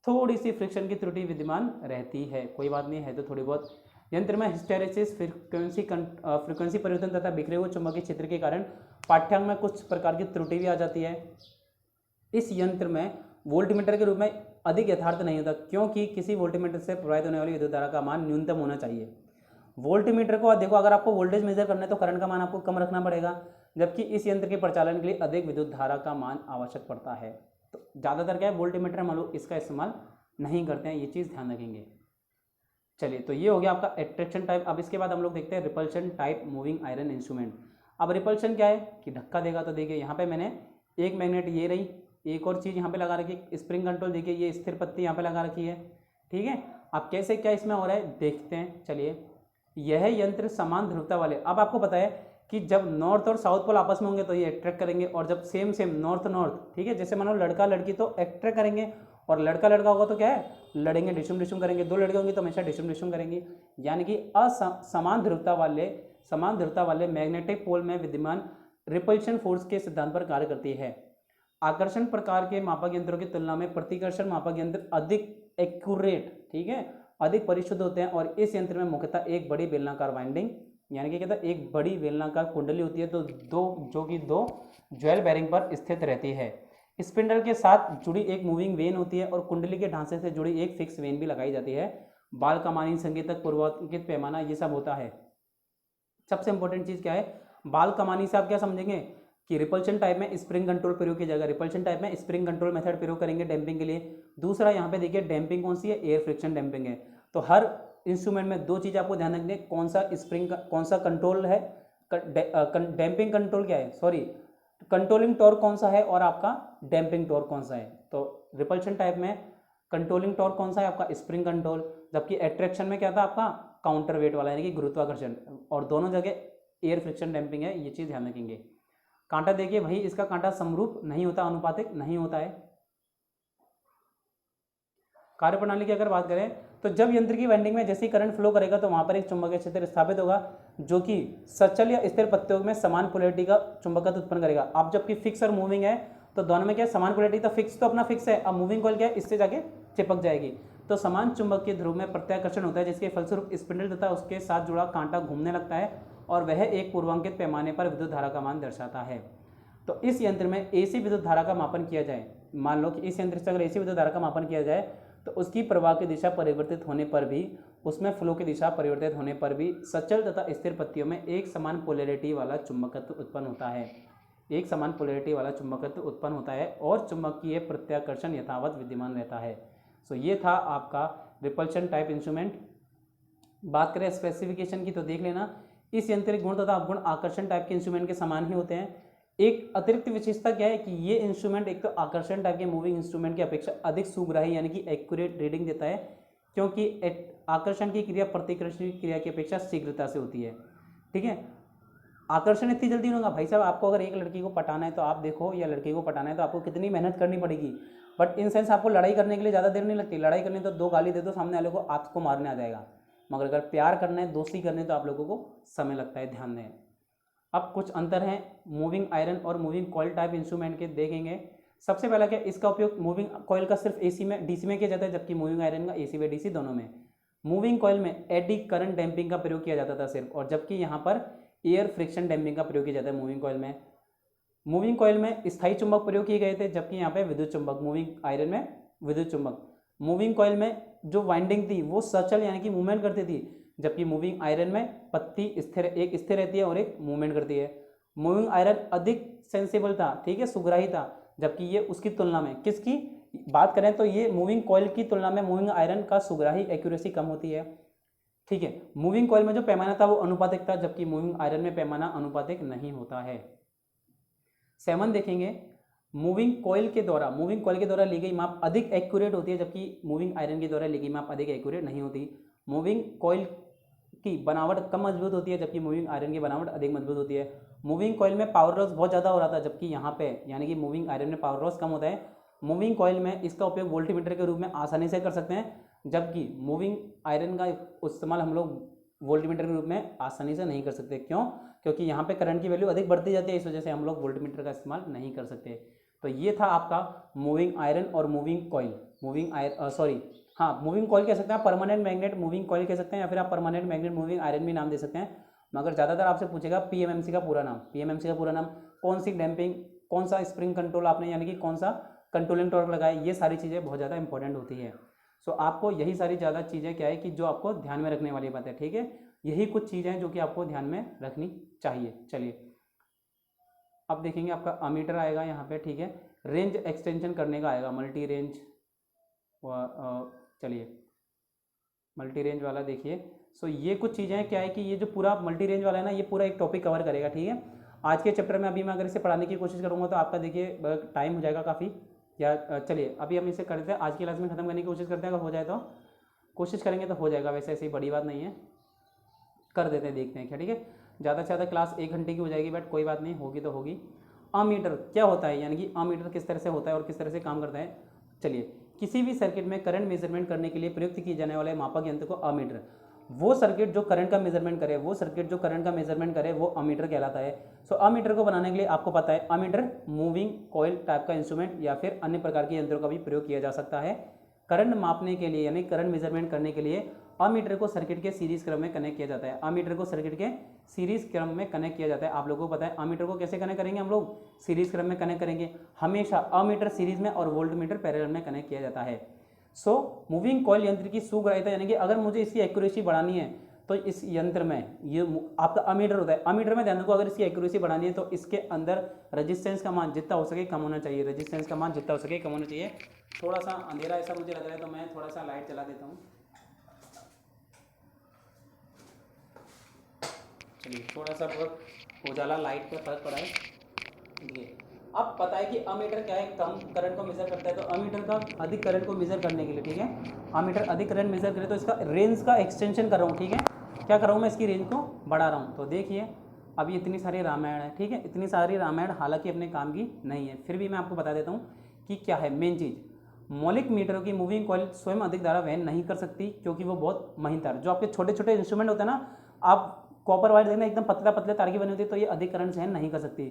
थोड़ी सी फ्रिक्शन की त्रुटि विद्यमान रहती है, कोई बात नहीं है तो थोड़ी बहुत। यंत्र में हिस्टेरेसिस, फ्रीक्वेंसी परिवर्तन तथा बिखरे हुए चुंबकीय क्षेत्र के कारण पाठ्यांक में कुछ प्रकार की त्रुटि भी आ जाती है। इस यंत्र में वोल्टमीटर के रूप में अधिक यथार्थ नहीं होता, क्योंकि किसी वोल्टमीटर से प्रवाहित होने वाली विद्युत धारा का मान न्यूनतम होना चाहिए। वोल्टमीटर को देखो, अगर आपको वोल्टेज मेजर करना है तो करंट का मान आपको कम रखना पड़ेगा, जबकि इस यंत्र के प्रचालन के लिए अधिक विद्युत धारा का मान आवश्यक पड़ता है। तो ज़्यादातर क्या है, वोल्टमीटर हम लोग इसका इस्तेमाल नहीं करते हैं, ये चीज़ ध्यान रखेंगे। चलिए, तो ये हो गया आपका एट्रैक्शन टाइप। अब इसके बाद हम लोग देखते हैं repulsion type moving iron instrument. अब रिपल्शन क्या है कि धक्का देगा, तो देखिए यहाँ पे मैंने एक मैग्नेट ये रही, एक और चीज़ यहाँ पे लगा रखी है, स्प्रिंग कंट्रोल, देखिए ये स्थिर पत्ती यहाँ पे लगा रखी है, ठीक है। अब कैसे क्या इसमें हो रहा है देखते हैं। चलिए, यह यंत्र समान ध्रुवता वाले, अब आपको पता है कि जब नॉर्थ और साउथ पोल आपस में होंगे तो ये अट्रैक्ट करेंगे, और जब सेम सेम नॉर्थ नॉर्थ, ठीक है, जैसे मानो लड़का लड़की तो अट्रैक्ट करेंगे, और लड़का लड़का होगा तो क्या है, लड़ेंगे, डिशुम डिशुम करेंगे, दो लड़के होंगे तो हमेशा डिशुम डिशुम करेंगे। यानी कि समान ध्रुवता वाले मैग्नेटिक पोल में विद्यमान रिपल्शन फोर्स के सिद्धांत पर कार्य करती है। आकर्षण प्रकार के मापक यंत्रों की तुलना में प्रतिकर्षण मापक यंत्र अधिक एक्यूरेट, ठीक है, अधिक परिशुद्ध होते हैं, और इस यंत्र में मुख्यतः एक बड़ी बेलनाकार वाइंडिंग, यानी कि कहता है एक बड़ी बेलनाकार कुंडली होती है, तो जो कि दो ज्वेल बेरिंग पर स्थित रहती है। स्पिंडल के साथ जुड़ी एक मूविंग वेन होती है, और कुंडली के ढांचे से जुड़ी एक फिक्स वेन भी लगाई जाती है। बाल कमानी, संकेतक, पूर्वांकित पैमाना, ये सब होता है। सबसे इंपॉर्टेंट चीज क्या है, बाल कमानी से आप क्या समझेंगे कि रिपल्शन टाइप में स्प्रिंग कंट्रोल प्रयोग किया जाएगा, रिपल्शन टाइप में स्प्रिंग कंट्रोल मेथड प्रयोग करेंगे डैम्पिंग के लिए। दूसरा यहाँ पे देखिए डैम्पिंग कौन सी है, एयर फ्रिक्शन डैम्पिंग है। तो हर इंस्ट्रूमेंट में दो चीज आपको ध्यान रखनी है, कौन सा स्प्रिंग कौन सा कंट्रोल है, डैम्पिंग कंट्रोल क्या है, सॉरी कंट्रोलिंग टॉर्क कौन सा है, और आपका डैम्पिंग टॉर्क कौन सा है। तो रिपल्शन टाइप में कंट्रोलिंग टॉर्क कौन सा है, आपका स्प्रिंग कंट्रोल, जबकि अट्रैक्शन में क्या था आपका काउंटर वेट वाला, यानी कि गुरुत्वाकर्षण, और दोनों जगह एयर फ्रिक्शन डैम्पिंग है, ये चीज ध्यान रखेंगे। कांटा देखिए वही, इसका कांटा समरूप नहीं होता, अनुपातिक नहीं होता है। कार्यप्रणाली की अगर बात करें तो जब यंत्र की वाइंडिंग में जैसे करंट फ्लो करेगा तो वहां पर एक चुंबकीय क्षेत्र स्थापित होगा, जो कि सचल या स्थिर पत्तियों में समान पोलैरिटी का चुंबकत्व उत्पन्न करेगा। अब जबकि फिक्स और मूविंग है तो दोनों में क्या है, समान पोलैरिटी, तो फिक्स तो अपना फिक्स है, अब मूविंग कॉइल क्या है, इससे जाके चिपक जाएगी। तो समान चुंबकीय ध्रुव में प्रत्याकर्षण होता है, जिसके फलस्वरूप स्पिंडल तथा उसके साथ जुड़ा कांटा घूमने लगता है, और वह एक पूर्वांकित पैमाने पर विद्युत धारा का मान दर्शाता है। तो इस यंत्र में एसी विद्युत धारा का मापन किया जाए, मान लो कि इस यंत्र से अगर एसी विद्युत धारा का मापन किया जाए तो उसकी प्रवाह की दिशा परिवर्तित होने पर भी, उसमें फ्लो की दिशा परिवर्तित होने पर भी सचल तथा स्थिर पत्तियों में एक समान पोलैरिटी वाला चुंबकत्व उत्पन्न होता है, एक समान पोलैरिटी वाला चुंबकत्व उत्पन्न होता है, और चुंबकीय प्रत्याकर्षण यथावत विद्यमान रहता है। सो ये था आपका रिपल्शन टाइप इंस्ट्रूमेंट। बात करें स्पेसिफिकेशन की तो देख लेना, इस यंत्र के गुण तथा अवगुण आकर्षण टाइप के इंस्ट्रूमेंट के समान ही होते हैं। एक अतिरिक्त विशेषता क्या है कि ये इंस्ट्रूमेंट एक तो आकर्षण टाइप के मूविंग इंस्ट्रूमेंट की अपेक्षा अधिक सुग्राही यानी कि एक्यूरेट रीडिंग देता है, क्योंकि आकर्षण की क्रिया प्रतिकर्षण की क्रिया की अपेक्षा शीघ्रता से होती है, ठीक है। आकर्षण इतनी जल्दी नहीं होगा भाई साहब, आपको अगर एक लड़की को पटाना है तो आप देखो, या लड़के को पटाना है तो आपको कितनी मेहनत करनी पड़ेगी, बट इन सेंस आपको लड़ाई करने के लिए ज़्यादा देर नहीं लगती। लड़ाई करनी तो दो गाली दे दो सामने वाले को, आपको मारने आ जाएगा, मगर अगर प्यार करना है, दोस्ती करनी है तो आप लोगों को समय लगता है, ध्यान दें। अब कुछ अंतर हैं मूविंग आयरन और मूविंग कॉइल टाइप इंस्ट्रूमेंट के देखेंगे। सबसे पहला क्या, इसका उपयोग मूविंग कॉइल का सिर्फ एसी में डीसी में किया जाता है, जबकि मूविंग आयरन का एसी व डीसी दोनों में। मूविंग कॉइल में एडी करंट डैम्पिंग का प्रयोग किया जाता था सिर्फ, और जबकि यहाँ पर एयर फ्रिक्शन डैम्पिंग का प्रयोग किया जाता है मूविंग कॉइल में। मूविंग कॉइल में स्थायी चुंबक प्रयोग किए गए थे, जबकि यहाँ पे विद्युत चुंबक, मूविंग आयरन में विद्युत चुंबक। मूविंग कॉइल में जो वाइंडिंग थी वो सचल यानी कि मूवमेंट करती थी, जबकि मूविंग आयरन में पत्ती स्थिर, एक स्थिर रहती है और एक मूवमेंट करती है। मूविंग आयरन अधिक सेंसिबल था, ठीक है, सुग्राही था, जबकि ये उसकी तुलना में, किसकी बात करें तो ये मूविंग कॉइल की तुलना में मूविंग आयरन का सुग्राही एक्यूरेसी कम होती है, ठीक है। मूविंग कॉइल में जो पैमाना था वो अनुपातिक था, जबकि मूविंग आयरन में पैमाना अनुपातिक नहीं होता है। 7 देखेंगे, मूविंग कॉइल के द्वारा ली गई माप अधिक एक्यूरेट होती है, जबकि मूविंग आयरन के द्वारा ली गई माप अधिक एक्यूरेट नहीं होती। मूविंग कॉइल की बनावट कम मजबूत होती है, जबकि मूविंग आयरन की बनावट अधिक मजबूत होती है। मूविंग कॉइल में पावर लॉस बहुत ज़्यादा हो रहा था, जबकि यहाँ पे यानी कि मूविंग आयरन में पावर लॉस कम होता है। मूविंग कॉइल में इसका उपयोग वोल्टमीटर के रूप में आसानी से कर सकते हैं, जबकि मूविंग आयरन का इस्तेमाल हम लोग वोल्टमीटर के रूप में आसानी से नहीं कर सकते। क्यों? क्योंकि यहाँ पे करंट की वैल्यू अधिक बढ़ती जाती है, इस वजह से हम लोग वोल्टमीटर का इस्तेमाल नहीं कर सकते। तो ये था आपका मूविंग आयरन और मूविंग कॉइल। मूविंग कॉइल कह सकते हैं, परमानेंट मैग्नेट मूविंग कॉइल कह सकते हैं, या फिर आप परमानेंट मैग्नेट मूविंग आयरन भी नाम दे सकते हैं। मगर ज़्यादातर आपसे पूछेगा पीएमएमसी का पूरा नाम, कौन सी डैम्पिंग, कौन सा स्प्रिंग कंट्रोल आपने, यानी कि कौन सा कंट्रोलिंग टॉर्क लगाया, ये सारी चीज़ें बहुत ज़्यादा इंपॉर्टेंट होती है। सो आपको यही सारी ज़्यादा चीज़ें क्या है कि जो आपको ध्यान में रखने वाली बात है, ठीक है। यही कुछ चीज़ें हैं जो कि आपको ध्यान में रखनी चाहिए। चलिए अब देखेंगे आपका अमीटर आएगा यहाँ पे, ठीक है। रेंज एक्सटेंशन करने का आएगा मल्टी रेंज, चलिए मल्टी रेंज वाला देखिए। सो ये कुछ चीज़ें क्या है कि ये जो पूरा मल्टी रेंज वाला है ना, ये पूरा एक टॉपिक कवर करेगा, ठीक है। आज के चैप्टर में अभी मैं अगर इसे पढ़ाने की कोशिश करूँगा तो आपका देखिए टाइम हो जाएगा काफ़ी, या चलिए अभी हम इसे करते हैं, आज की क्लास में ख़त्म करने की कोशिश करते हैं, अगर हो जाए तो कोशिश करेंगे तो हो जाएगा, वैसे ऐसी बड़ी बात नहीं है, कर देते हैं, देखते हैं क्या, ठीक है। ज़्यादा से ज़्यादा क्लास 1 घंटे की हो जाएगी, बट कोई बात नहीं, होगी तो होगी। अमीटर क्या होता है, यानी कि अमीटर किस तरह से होता है और किस तरह से काम करता है। चलिए, किसी भी सर्किट में करंट मेजरमेंट करने के लिए प्रयुक्त किए जाने वाले मापक यंत्र को अमीटर, वो सर्किट जो करंट का मेजरमेंट करे, वो सर्किट जो करंट का मेजरमेंट करे वो अमीटर कहलाता है। सो अमीटर को बनाने के लिए आपको पता है अमीटर मूविंग कॉइल टाइप का इंस्ट्रूमेंट या फिर अन्य प्रकार के यंत्रों का भी प्रयोग किया जा सकता है। करंट मापने के लिए यानी करंट मेजरमेंट करने के लिए अमीटर को सर्किट के सीरीज क्रम में कनेक्ट किया जाता है। अमीटर को सर्किट के सीरीज क्रम में कनेक्ट किया जाता है। आप लोगों को पता है अमीटर को कैसे कनेक्ट करेंगे, हम लोग सीरीज क्रम में कनेक्ट करेंगे। हमेशा अमीटर सीरीज में और वोल्टमीटर पैरेलल में कनेक्ट किया जाता है। सो मूविंग कॉइल यंत्र की सुग्राह्यता, यानी कि अगर मुझे इसकी एक्यूरेसी बढ़ानी है तो इस यंत्र में ये आपका अमीटर होता है। अमीटर में ध्यान रखो, अगर इसकी एक्यूरेसी बढ़ानी है तो इसके अंदर रेजिस्टेंस का मान जितना हो सके कम होना चाहिए। रेजिस्टेंस का मान जितना हो सके कम होना चाहिए। थोड़ा सा अंधेरा ऐसा मुझे लग रहा है तो मैं थोड़ा सा लाइट चला देता हूँ। चलिए थोड़ा सा बहुत उजाला लाइट पे फर्क पड़ा है। देखिए अब पता है कि अमीटर क्या है, कम करंट को मेजर करता है। तो अमीटर का अधिक करंट को मेजर करने के लिए, ठीक है, अमीटर अधिक करंट मेजर करे तो इसका रेंज का एक्सटेंशन कर रहा हूँ, ठीक है। क्या कर रहा हूँ मैं, इसकी रेंज को बढ़ा रहा हूँ। तो देखिए अभी इतनी सारी रामायण है, ठीक है, इतनी सारी रामायण हालांकि अपने काम की नहीं है, फिर भी मैं आपको बता देता हूँ कि क्या है मेन चीज़। मौलिक मीटरों की मूविंग कॉइल स्वयं अधिक धारा वहन नहीं कर सकती क्योंकि वो बहुत महीन तार, जो आपके छोटे छोटे इंस्ट्रूमेंट होते हैं ना, आप कॉपर वायर देखना एकदम पतला पतले तार की बनी होती है, तो ये अधिक करंट सहन नहीं कर सकती।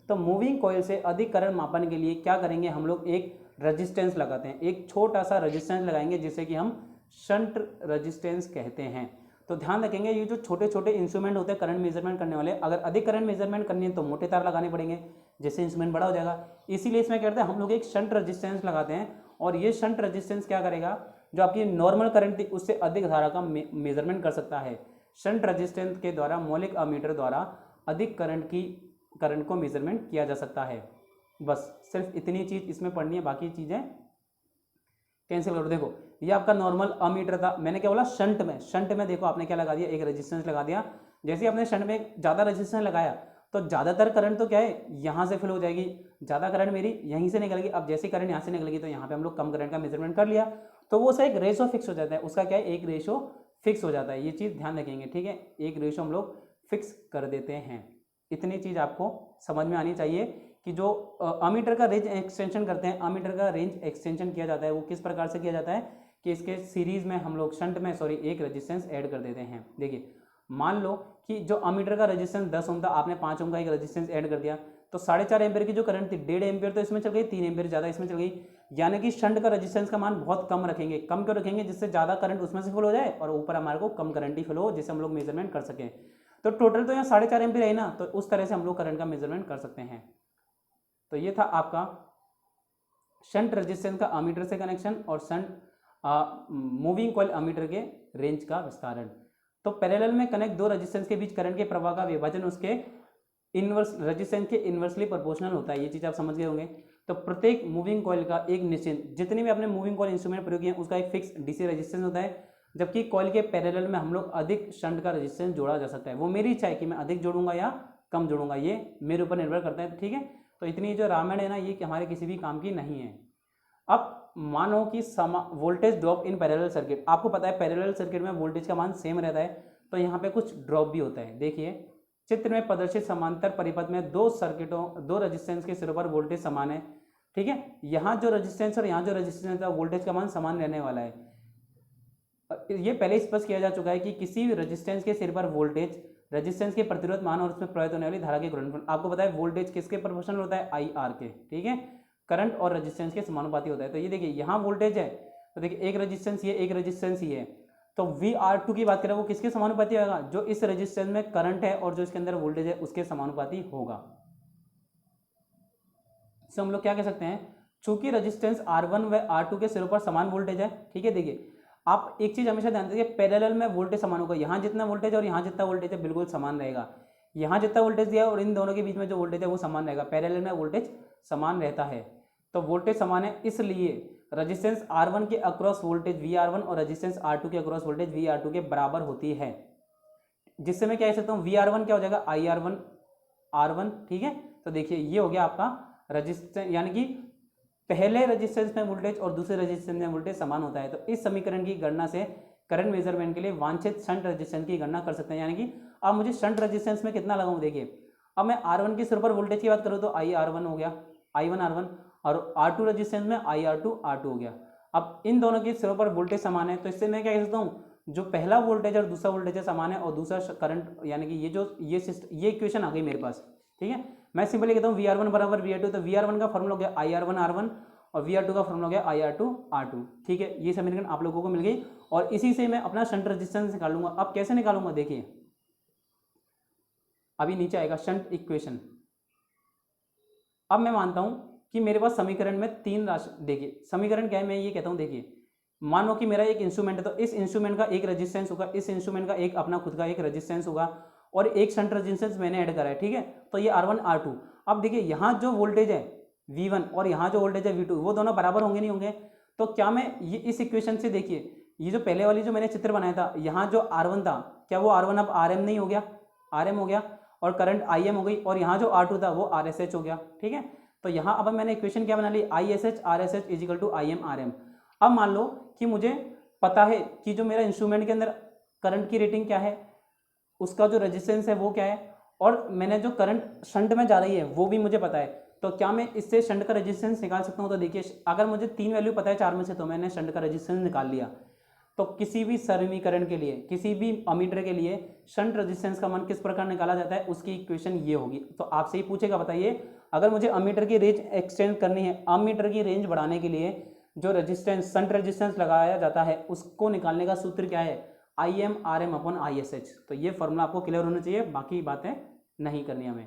तो मूविंग कॉइल से अधिक करंट मापन के लिए क्या करेंगे, हम लोग एक रेजिस्टेंस लगाते हैं, एक छोटा सा रेजिस्टेंस लगाएंगे जिसे कि हम शंट रेजिस्टेंस कहते हैं। तो ध्यान रखेंगे ये जो छोटे छोटे इंस्ट्रूमेंट होते हैं करंट मेजरमेंट करने वाले, अगर अधिक करंट मेजरमेंट करनी है तो मोटे तार लगाने पड़ेंगे, जिससे इंस्ट्रूमेंट बड़ा हो जाएगा। इसीलिए इसमें कहते हैं हम लोग एक शंट रेजिस्टेंस लगाते हैं, और ये शंट रेजिस्टेंस क्या करेगा, जो आपकी नॉर्मल करंट थी उससे अधिक धारा का मेजरमेंट कर सकता है। शंट रेजिस्टेंस के द्वारा मौलिक अमीटर द्वारा अधिक करंट को मेजरमेंट किया जा सकता है। बस सिर्फ इतनी चीज इसमें पढ़नी है, बाकी चीजें कैंसिल करो। देखो ये आपका नॉर्मल अमीटर था, मैंने क्या बोला शंट में देखो आपने क्या लगा दिया, एक रेजिस्टेंस लगा दिया। जैसे आपने शंट में ज़्यादा रेजिस्टेंस लगाया तो ज़्यादातर करंट तो क्या है यहाँ से फ्लो हो जाएगी, ज़्यादा करंट मेरी यहीं से निकलेगी। अब जैसे करंट यहाँ से निकलेगी तो यहाँ पे हम लोग कम करंट का मेजरमेंट कर लिया, तो वो उसका एक रेशो फिक्स हो जाता है, उसका क्या है एक रेशो फिक्स हो जाता है। ये चीज़ ध्यान रखेंगे, ठीक है, एक रेशो हम लोग फिक्स कर देते हैं। इतनी चीज़ आपको समझ में आनी चाहिए कि जो अमीटर का रेंज एक्सटेंशन करते हैं, अमीटर का रेंज एक्सटेंशन किया जाता है वो किस प्रकार से किया जाता है कि इसके सीरीज में हम लोग शंट में एक रेजिस्टेंस ऐड कर देते हैं। देखिए मान लो कि जो अमीटर का रेजिस्टेंस 10 ओम था, आपने 5 ओम का एक रेजिस्टेंस ऐड कर दिया, तो 4.5 एम्पियर की जो करंट थी 1.5 एम्पियर तो इसमें चल गई, 3 एम्पियर ज़्यादा इसमें चल गई। यानी कि शंट का रेजिस्टेंस का मान बहुत कम रखेंगे। कम क्यों रखेंगे, जिससे ज़्यादा करंट उसमें से फ्लो हो जाए और ऊपर हमारे को कम करंट ही फ्लो हो, जिससे हम लोग मेजरमेंट कर सकें। तो टोटल तो यहाँ 4.5 एम्पियर है ना, तो उस तरह से हम लोग करंट का मेजरमेंट कर सकते हैं। तो ये था आपका शंट रेजिस्टेंस का अमीटर से कनेक्शन और शंट मूविंग कॉइल अमीटर के रेंज का विस्तारण। तो पैरेलल में कनेक्ट दो रेजिस्टेंस के बीच करंट के प्रवाह का विभाजन उसके इनवर्स रेजिस्टेंस के इनवर्सली प्रोपोर्शनल होता है। ये चीज़ आप समझ गए होंगे। तो प्रत्येक मूविंग कॉइल का एक निश्चित, जितने भी आपने मूविंग कॉइल इंस्ट्रूमेंट प्रयोग किए उसका एक फिक्स डीसी रेजिस्टेंस होता है, जबकि कॉइल के पैरेलल में हम लोग अधिक शंट का रेजिस्टेंस जोड़ा जा सकता है। वो मेरी इच्छा है कि मैं अधिक जोड़ूंगा या कम जोड़ूंगा, ये मेरे ऊपर निर्भर करता है, ठीक है। तो इतनी जो रामायण है ना, ये कि हमारे किसी भी काम की नहीं है। अब मानो कि voltage drop in parallel circuit, आपको पता है पैरेलल सर्किट में वोल्टेज का मान सेम रहता है, तो यहाँ पे कुछ ड्रॉप भी होता है। देखिए चित्र में प्रदर्शित समांतर परिपथ में दो रेजिस्टेंस के सिरों पर वोल्टेज समान है, ठीक है। यहाँ जो रेजिस्टेंस और यहाँ जो रेजिस्टेंस है वोल्टेज का मान समान रहने वाला है। ये पहले स्पष्ट किया जा चुका है कि किसी भी रेजिस्टेंस के सिर पर वोल्टेज रेजिस्टेंस के प्रतिरोध मान और उसमें प्रवाहित होने वाली धारा के गुणनफल। आपको पता है वोल्टेज किसके प्रोपोर्शनल होता है, आई आर के, ठीक है, करंट और रेजिस्टेंस के समानुपाती होता है। तो ये देखिए यहाँ वोल्टेज है, तो देखिए एक रेजिस्टेंस ये, एक रेजिस्टेंस ये है, तो VR2 की बात करें वो किसके समानुपाती होगा, जो इस रेजिस्टेंस में करंट है और जो इसके अंदर वोल्टेज है उसके समानुपाती होगा। इससे हम लोग क्या कह सकते हैं, चूंकि रेजिस्टेंस R1 व R2 के सिरों पर समान वोल्टेज है, ठीक है। देखिए आप एक चीज़ हमेशा ध्यान दीजिए, पैरेलल में वोल्टेज समान होगा, यहाँ जितना वोल्टेज और यहाँ जितना वोल्टेज है बिल्कुल समान रहेगा, यहाँ जितना वोल्टेज दिया और इन दोनों के बीच में जो वोल्टेज है वो समान रहेगा, पैरेलल में वोल्टेज समान रहता है। तो वोल्टेज समान है, इसलिए रेजिस्टेंस R1 के अक्रॉस वोल्टेज VR1 और रेजिस्टेंस R2 के अक्रॉस वोल्टेज VR2 के बराबर होती है, जिससे मैं क्या कह सकता हूँ VR1 क्या हो जाएगा IR1 R1, ठीक है। तो देखिए ये हो गया आपका रेजिस्टेंस, यानी कि पहले रेजिस्टेंस में वोल्टेज और दूसरे रेजिस्टेंस में वोल्टेज समान होता है। तो इस समीकरण की गणना से करंट मेजरमेंट के लिए वांछित शंट रेजिस्टेंस की गणना कर सकते हैं, यानी कि अब मुझे शंट रेजिस्टेंस में कितना लगाऊं, देखिए अब मैं R1 के सिर पर वोल्टेज की बात करूं तो IR1 हो गया, I1 R1, और R2 रेजिस्टेंस में IR2 R2 हो गया। अब इन दोनों के सिरों पर वोल्टेज समान है, तो इससे मैं क्या कह सकता हूँ, जो पहला वोल्टेज और दूसरा वोल्टेज है समान है, और दूसरा करंट, यानी कि ये इक्वेशन आ गई मेरे पास, ठीक है। मैं सिंपली कहता हूँ VR1 बराबर VR2, तो VR1 का फॉर्मूला हो गया IR1 R1 और VR2 का फॉर्मूला हो गया IR2 R2, ठीक है। ये समीकरण आप लोगों को मिल गई, और इसी से मैं अपना शंट रेजिस्टेंस निकाल लूंगा। अब कैसे निकालूंगा, देखिए अभी नीचे आएगा शंट इक्वेशन। अब मैं मानता हूं कि मेरे पास समीकरण में तीन राशि, देखिए समीकरण क्या है, मैं ये कहता हूं, देखिए मानो कि मेरा एक इंस्ट्रूमेंट है, तो इस इंस्ट्रूमेंट का एक रेजिस्टेंस होगा, इस इंस्ट्रूमेंट का एक अपना खुद का एक रेजिस्टेंस होगा, और एक शंट रेजिस्टेंस मैंने ऐड करा है, ठीक है। तो ये R1 R2। अब देखिए यहाँ जो वोल्टेज है V1 और यहाँ जो वोल्टेज है V2, वो दोनों बराबर होंगे नहीं होंगे। तो क्या मैं ये इस इक्वेशन से, देखिए ये जो पहले वाली जो मैंने चित्र बनाया था, यहाँ जो R1 था, क्या वो R1 अब RM नहीं हो गया, RM हो गया, और करंट IM हो गई, और यहाँ जो R2 था वो RSH हो गया, ठीक है। तो यहाँ अब मैंने इक्वेशन क्या बना ली, ISH RSH is equal to IM RM। अब मान लो कि मुझे पता है कि जो मेरा इंस्ट्रूमेंट के अंदर करंट की रेटिंग क्या है, उसका जो रेजिस्टेंस है वो क्या है, और मैंने जो करंट शंट में जा रही है वो भी मुझे पता है। तो क्या मैं इससे शंट का रेजिस्टेंस निकाल सकता हूँ, तो देखिए अगर मुझे 3 वैल्यू पता है 4 में से, तो मैंने शंट का रेजिस्टेंस निकाल लिया। तो किसी भी समीकरण के लिए, किसी भी अमीटर के लिए शंट रेजिस्टेंस का मान किस प्रकार निकाला जाता है, उसकी इक्वेशन ये होगी। तो आपसे ही पूछेगा, बताइए अगर मुझे अमीटर की रेंज एक्सटेंड करनी है, अमीटर की रेंज बढ़ाने के लिए जो रेजिस्टेंस शंट रेजिस्टेंस लगाया जाता है उसको निकालने का सूत्र क्या है, IM RM अपॉन ISH। तो ये फॉर्मूला आपको क्लियर होना चाहिए, बाकी बातें नहीं करनी हमें।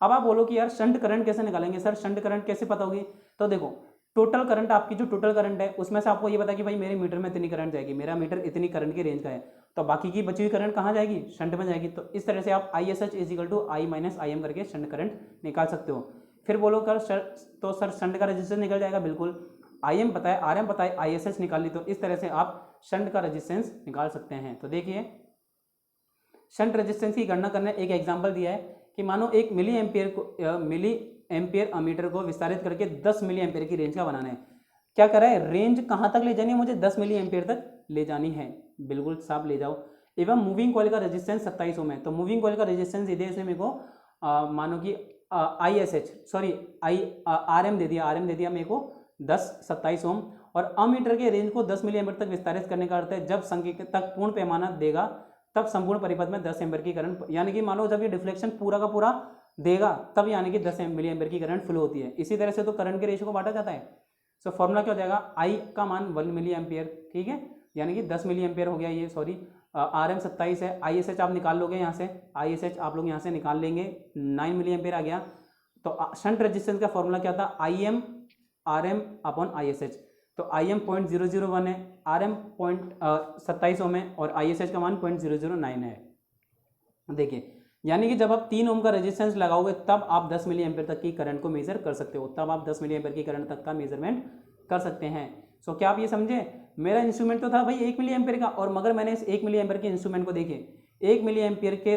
अब आप बोलो कि यार शंट करंट कैसे निकालेंगे सर, शंट करंट कैसे पता होगी। तो देखो टोटल करंट, आपकी जो टोटल करंट है उसमें से आपको ये पता कि भाई मेरे मीटर में इतनी करंट जाएगी, मेरा मीटर इतनी करंट की रेंज का है, तो बाकी की बची हुई करंट कहाँ जाएगी, शंट में जाएगी। तो इस तरह से आप ISH is equal to I minus IM करके शंट करंट निकाल सकते हो। फिर बोलो कर तो सर शंट का रेजिस्टेंस निकल जाएगा, बिल्कुल। IM पता है, RM पता है, ISH निकाल ली, तो इस तरह से आप शंट का रेजिस्टेंस निकाल सकते हैं। तो देखिए शंट रेजिस्टेंस की गणना करने एक एग्जांपल दिया है कि मानो एक मिली एम्पियर अमीटर को विस्तारित करके 10 मिली एम्पियर की रेंज का बनाना है। क्या करा है, रेंज कहाँ तक ले जानी है, मुझे 10 मिली एम्पियर तक ले जानी है, बिल्कुल साफ ले जाओ। एवं मूविंग कॉइल का रेजिस्टेंस 27 ओम है। तो मूविंग कॉइल का रेजिस्टेंस दे इसने मेरे को मानो कि RM दे दिया मेरे को 27 ओम, और अमीटर के रेंज को 10 मिली एम्पियर तक विस्तारित करने का अर्थ है जब संकेत तक पूर्ण पैमाना देगा तब संपूर्ण परिपथ में 10 एम्पियर की करंट, यानी कि मान लो जब ये डिफ्लेक्शन पूरा का पूरा देगा तब यानी कि 10 मिली एम्पियर की करंट फ्लो होती है। इसी तरह से तो करंट के रेशियो को बांटा जाता है। सो फॉर्मूला क्या हो जाएगा, I का मान 1 मिली एम्पियर, ठीक है, यानी कि 10 मिली एम्पियर हो गया ये, सॉरी RM 27 है, ISH आप निकाल लोगे यहाँ से, ISH आप लोग यहाँ से निकाल लेंगे, 9 मिली एम्पियर आ गया। तो शंट रेजिस्टेंस का फॉर्मूला क्या था, IM RM अपॉन ISH। तो IM 0.001 है, RM 27 ओम है, और ISH का मान 0.009 है। देखिए यानी कि जब आप 3 ओम का रेजिस्टेंस लगाओगे तब आप 10 मिली एम्पियर तक की करंट को मेजर कर सकते हो, तब आप 10 मिली एम्पियर की करंट तक का मेजरमेंट कर सकते हैं। सो क्या आप ये समझे, मेरा इंस्ट्रूमेंट तो था भाई 1 मिली एम्पियर का, और मगर मैंने इस 1 मिली एम्पियर के इंस्ट्रूमेंट को देखिए 1 मिली एम्पियर के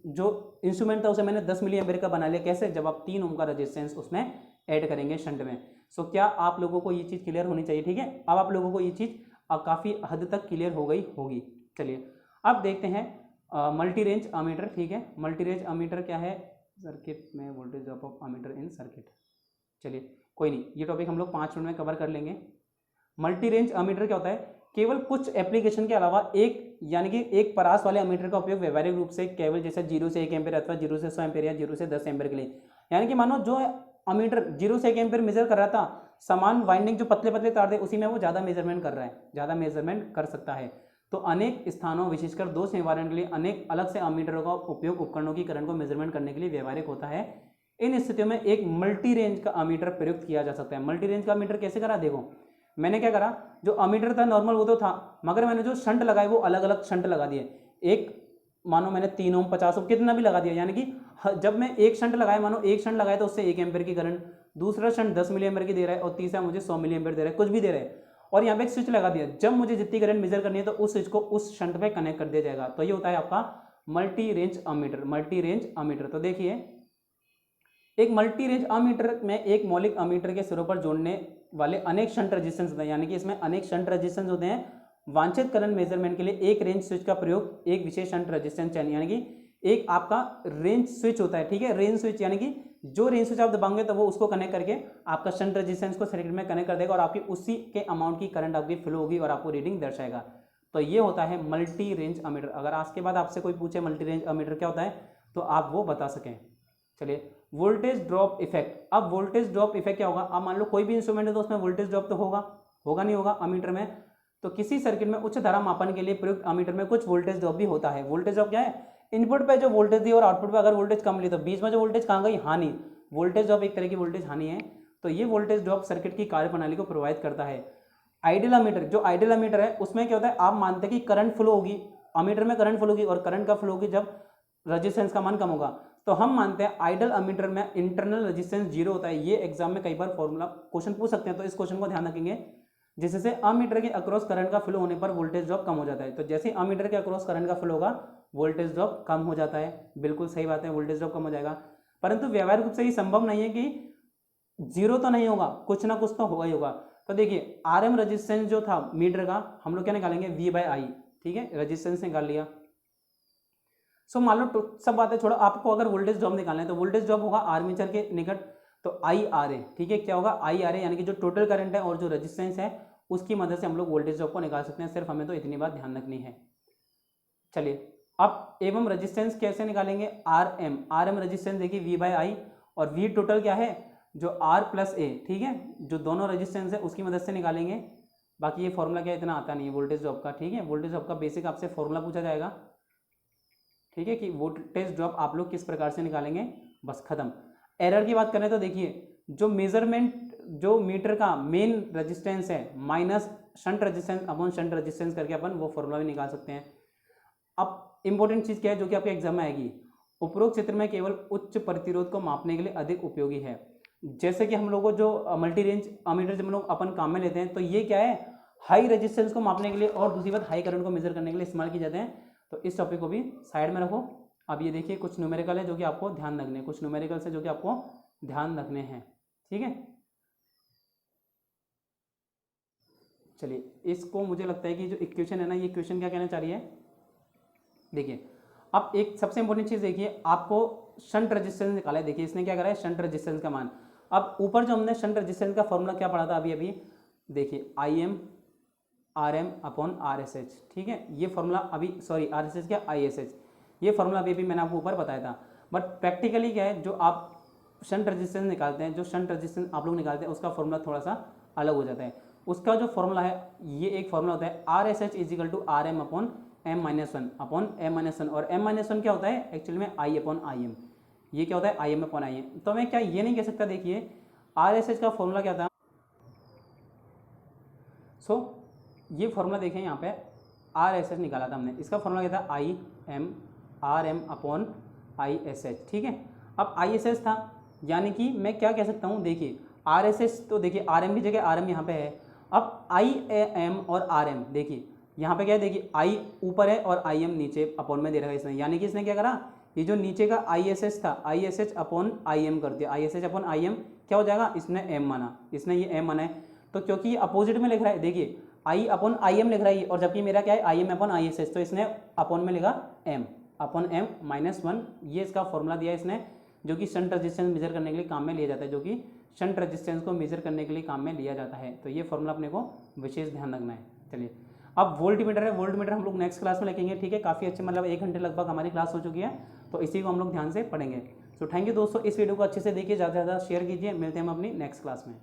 जो इंस्ट्रूमेंट था उसे मैंने 10 मिली एम्पियर का बना लिया। कैसे, जब आप 3 ओम का रेजिस्टेंस उसमें ऐड करेंगे शंट में। सो क्या आप लोगों को ये चीज़ क्लियर होनी चाहिए, ठीक है। अब आप लोगों को ये चीज़ काफ़ी हद तक क्लियर हो गई होगी। चलिए अब देखते हैं मल्टी रेंज अमीटर, ठीक है। मल्टी रेंज अमीटर क्या है, सर्किट में voltage drop of ammeter in circuit. चलिए कोई नहीं, ये टॉपिक हम लोग 5 मिनट में कवर कर लेंगे। मल्टी रेंज अमीटर क्या होता है, केवल कुछ एप्लीकेशन के अलावा एक यानी कि एक परास वाले अमीटर का उपयोग व्यवहारिक रूप से केवल जैसे 0 से 1 एम्पियर अथवा 0 से 100 एम्पियर या 0 से 10 एम्पियर के लिए, यानी कि मानो जो अमीटर 0 से 1 एम्पियर मेजर कर रहा था, समान वाइंडिंग जो पतले पतले तार थे उसी में वो ज़्यादा मेजरमेंट कर रहा है, ज़्यादा मेजरमेंट कर सकता है। तो अनेक स्थानों विशेषकर दोष निवारण के लिए अनेक अलग से अमीटरों का उपयोग उपकरणों की करंट को मेजरमेंट करने के लिए व्यवहारिक होता है। इन स्थितियों में एक मल्टी रेंज का अमीटर प्रयुक्त किया जा सकता है। मल्टी रेंज का अमीटर कैसे करा, देखो मैंने क्या करा, जो अमीटर था नॉर्मल वो तो था, मगर मैंने जो शंट लगाए वो अलग अलग शंट लगा दिए। एक मानो मैंने 3 ओम 50 ओम कितना भी लगा दिया, यानी कि जब मैं एक शंट लगाया, मानो एक शंट लगाया तो उससे 1 एम्पेयर की करंट, दूसरा शंट 10 मिली एम्पेयर की दे रहा है और तीसरा मुझे 100 मिली एम्पेयर दे रहा है, कुछ भी दे रहा है। और यहाँ पे एक स्विच लगा दिया, जब मुझे जितनी करंट मेजर करनी है तो उस स्विच को उस शंट पे कनेक्ट कर दिया जाएगा। तो ये होता है आपका multi range ammeter, multi range ammeter. तो देखिए एक मल्टी रेंज अमीटर में एक मौलिक अमीटर के सिरों पर जोड़ने वाले अनेक शंट रेजिस्टेंस होते हैं, यानी कि इसमें अनेक शंट रेजिस्टेंस होते हैं। वांछित करंट मेजरमेंट के लिए एक रेंज स्विच का प्रयोग एक विशेष शंट रेजिस्टेंस चैन, यानी कि एक आपका रेंज स्विच होता है, ठीक है, रेंज स्विच, यानी कि जो रेंज स्विच आप दबाएंगे तो वो उसको कनेक्ट करके आपका शंट रेजिस्टेंस को सर्किट में कनेक्ट कर देगा और आपकी उसी के अमाउंट की करंट आपकी फ्लो होगी और आपको रीडिंग दर्शाएगा। तो ये होता है मल्टी रेंज अमीटर। अगर आज के बाद आपसे कोई पूछे मल्टी रेंज अमीटर क्या होता है तो आप वो बता सकें। चलिए वोल्टेज ड्रॉप इफेक्ट। अब वोल्टेज ड्रॉप इफेक्ट क्या होगा, अब मान लो कोई भी इंस्ट्रूमेंट है तो उसमें वोल्टेज ड्रॉप तो होगा नहीं होगा अमीटर में। तो किसी सर्किट में उच्च धारा मापन के लिए प्रयुक्त अमीटर में कुछ वोल्टेज ड्रॉप भी होता है। वोल्टेज ड्रॉप क्या है, इनपुट पे जो वोल्टेज दी और आउटपुट पे अगर वोल्टेज कम ली तो बीच में जो वोल्टेज कहाँ गई, हानि। वोल्टेज ड्रॉप एक तरह की वोल्टेज हानि है। तो ये वोल्टेज ड्रॉप सर्किट की कार्यप्रणाली को प्रभावित करता है। आइडियल अमीटर, जो आइडियल अमीटर है उसमें क्या होता है, आप मानते हैं कि करंट फ्लो होगी, अमीटर में करंट फ्लो होगी और करंट का फ्लो होगी जब रेजिस्टेंस का मान कम होगा। तो हम मानते हैं आइडियल अमीटर में इंटरनल रेजिस्टेंस 0 होता है। ये एग्जाम में कई बार फॉर्मूला क्वेश्चन पूछ सकते हैं, तो इस क्वेश्चन को ध्यान रखेंगे। जिससे अमीटर के अक्रॉस करंट का फ्लो होने पर वोल्टेज ड्रॉप कम हो जाता है। तो जैसे अमीटर के अक्रॉस करंट का फ्लो होगा वोल्टेज ड्रॉप कम हो जाता है। बिल्कुल सही बात है, वोल्टेज ड्रॉप कम हो जाएगा। परंतु व्यावहारिक रूप से ये संभव नहीं है कि 0 तो नहीं होगा, कुछ ना कुछ तो होगा ही होगा। तो देखिए आरएम रेजिस्टेंस जो था मीटर का, हम लोग क्या निकालेंगे, V/I, ठीक है, रेजिस्टेंस निकाल लिया। सो मान लो सब बातें छोड़ो, आपको अगर वोल्टेज ड्रॉप निकालना है तो वोल्टेज ड्रॉप होगा आर्मेचर के निकट, तो IRA, ठीक है, क्या होगा IRA, यानी कि जो टोटल करंट है और जो रेजिस्टेंस है उसकी मदद से हम लोग वोल्टेज ड्रॉप को निकाल सकते हैं। सिर्फ हमें तो इतनी बात ध्यान रखनी है। चलिए अब एवं रेजिस्टेंस कैसे निकालेंगे, आरएम रेजिस्टेंस देखिए V/I और V टोटल क्या है, जो R+A, ठीक है, जो दोनों रेजिस्टेंस है उसकी मदद से निकालेंगे। बाकी ये फॉर्मूला क्या इतना आता नहीं है वोल्टेज ड्रॉप का, ठीक है, वोल्टेज ड्रॉप का बेसिक आपसे फॉर्मूला पूछा जाएगा, ठीक है, कि वोल्टेज ड्रॉप आप लोग किस प्रकार से निकालेंगे, बस खत्म। एरर की बात करें तो देखिए जो मेजरमेंट, जो मीटर का मेन रेजिस्टेंस है minus shunt resistance upon shunt resistance करके अपन वो फॉर्मूला भी निकाल सकते हैं। अब इंपॉर्टेंट चीज़ क्या है जो कि आपके एग्जाम में आएगी, उपरोक्त चित्र में केवल उच्च प्रतिरोध को मापने के लिए अधिक उपयोगी है। जैसे कि हम लोगों को जो मल्टी रेंज अमीटर जब हम लोग अपन काम में लेते हैं तो ये क्या है, हाई रेजिस्टेंस को मापने के लिए और दूसरी बात हाई करंट को मेजर करने के लिए इस्तेमाल किए जाते हैं। तो इस टॉपिक को भी साइड में रखो। अब ये देखिए कुछ न्यूमेरिकल है जो कि आपको ध्यान रखने हैं, कुछ न्यूमेरिकल्स है जो कि आपको ध्यान रखने हैं, ठीक है। चलिए इसको मुझे लगता है कि जो इक्वेशन है ना, ये इक्वेशन क्या कहना चाह रही है, देखिए अब एक सबसे इंपॉर्टेंट चीज़ देखिए, आपको शंट रेजिस्टेंस निकाला है। देखिए इसने क्या करा है, शंट रेजिस्टेंस का मान। अब ऊपर जो हमने शंट रेजिस्टेंस का फॉर्मूला क्या पढ़ा था अभी देखिए, IM RM अपॉन RSH, ठीक है, ये फॉर्मूला अभी सॉरी RSH क्या ISH, ये फॉर्मूला अभी मैंने आपको ऊपर बताया था। बट प्रैक्टिकली क्या है, जो आप शंट रेजिस्टेंस निकालते हैं, जो शंट रेजिस्टेंस आप लोग निकालते हैं उसका फॉर्मूला थोड़ा सा अलग हो जाता है। उसका जो फॉर्मूला है, ये एक फॉर्मूला होता है RSH = RM upon M-1 upon M-1, और M-1 क्या होता है एक्चुअली में I अपॉन IM, ये क्या होता है IM अपॉन IM। तो मैं क्या ये नहीं कह सकता, देखिए RSH का फॉर्मूला क्या था, ये फॉर्मूला देखें यहाँ पे RSH निकाला था हमने, इसका फॉर्मूला क्या था IM RM अपॉन ISH, ठीक है। अब ISH था, यानी कि मैं क्या कह सकता हूँ, देखिए RSH तो देखिए RM की जगह RM यहाँ पे है। अब IM और RM देखिए यहाँ पे क्या है, देखिए I ऊपर है और IM नीचे अपॉन में दे रखा है इसने, यानी कि इसने क्या करा, ये जो नीचे का ISH था ISH अपॉन IM कर दिया, ISH अपॉन IM क्या हो जाएगा, इसने M माना, इसने ये M माना है। तो क्योंकि ये अपोजिट में लिख रहा है, देखिए I अपॉन IM लिख रहा है और जबकि मेरा क्या है IM अपॉन ISH, तो इसने अपॉन में लिखा M अपॉन M-1, ये इसका फॉर्मूला दिया इसने, जो कि शंट रेजिस्टेंस मेजर करने के लिए काम में लिया जाता है, जो कि शंट रेजिस्टेंस को मेजर करने के लिए काम में लिया जाता है। तो ये फॉर्मूला अपने को विशेष ध्यान रखना है। चलिए अब वोल्टमीटर है, वोल्टमीटर हम लोग नेक्स्ट क्लास में लिखेंगे, ठीक है, काफ़ी अच्छे, मतलब 1 घंटे लगभग हमारी क्लास हो चुकी है, तो इसी को हम लोग ध्यान से पढ़ेंगे। तो थैंक यू दोस्तों, इस वीडियो को अच्छे से देखिए, ज़्यादा से ज़्यादा शेयर कीजिए, मिलते हैं हम अपनी नेक्स्ट क्लास में।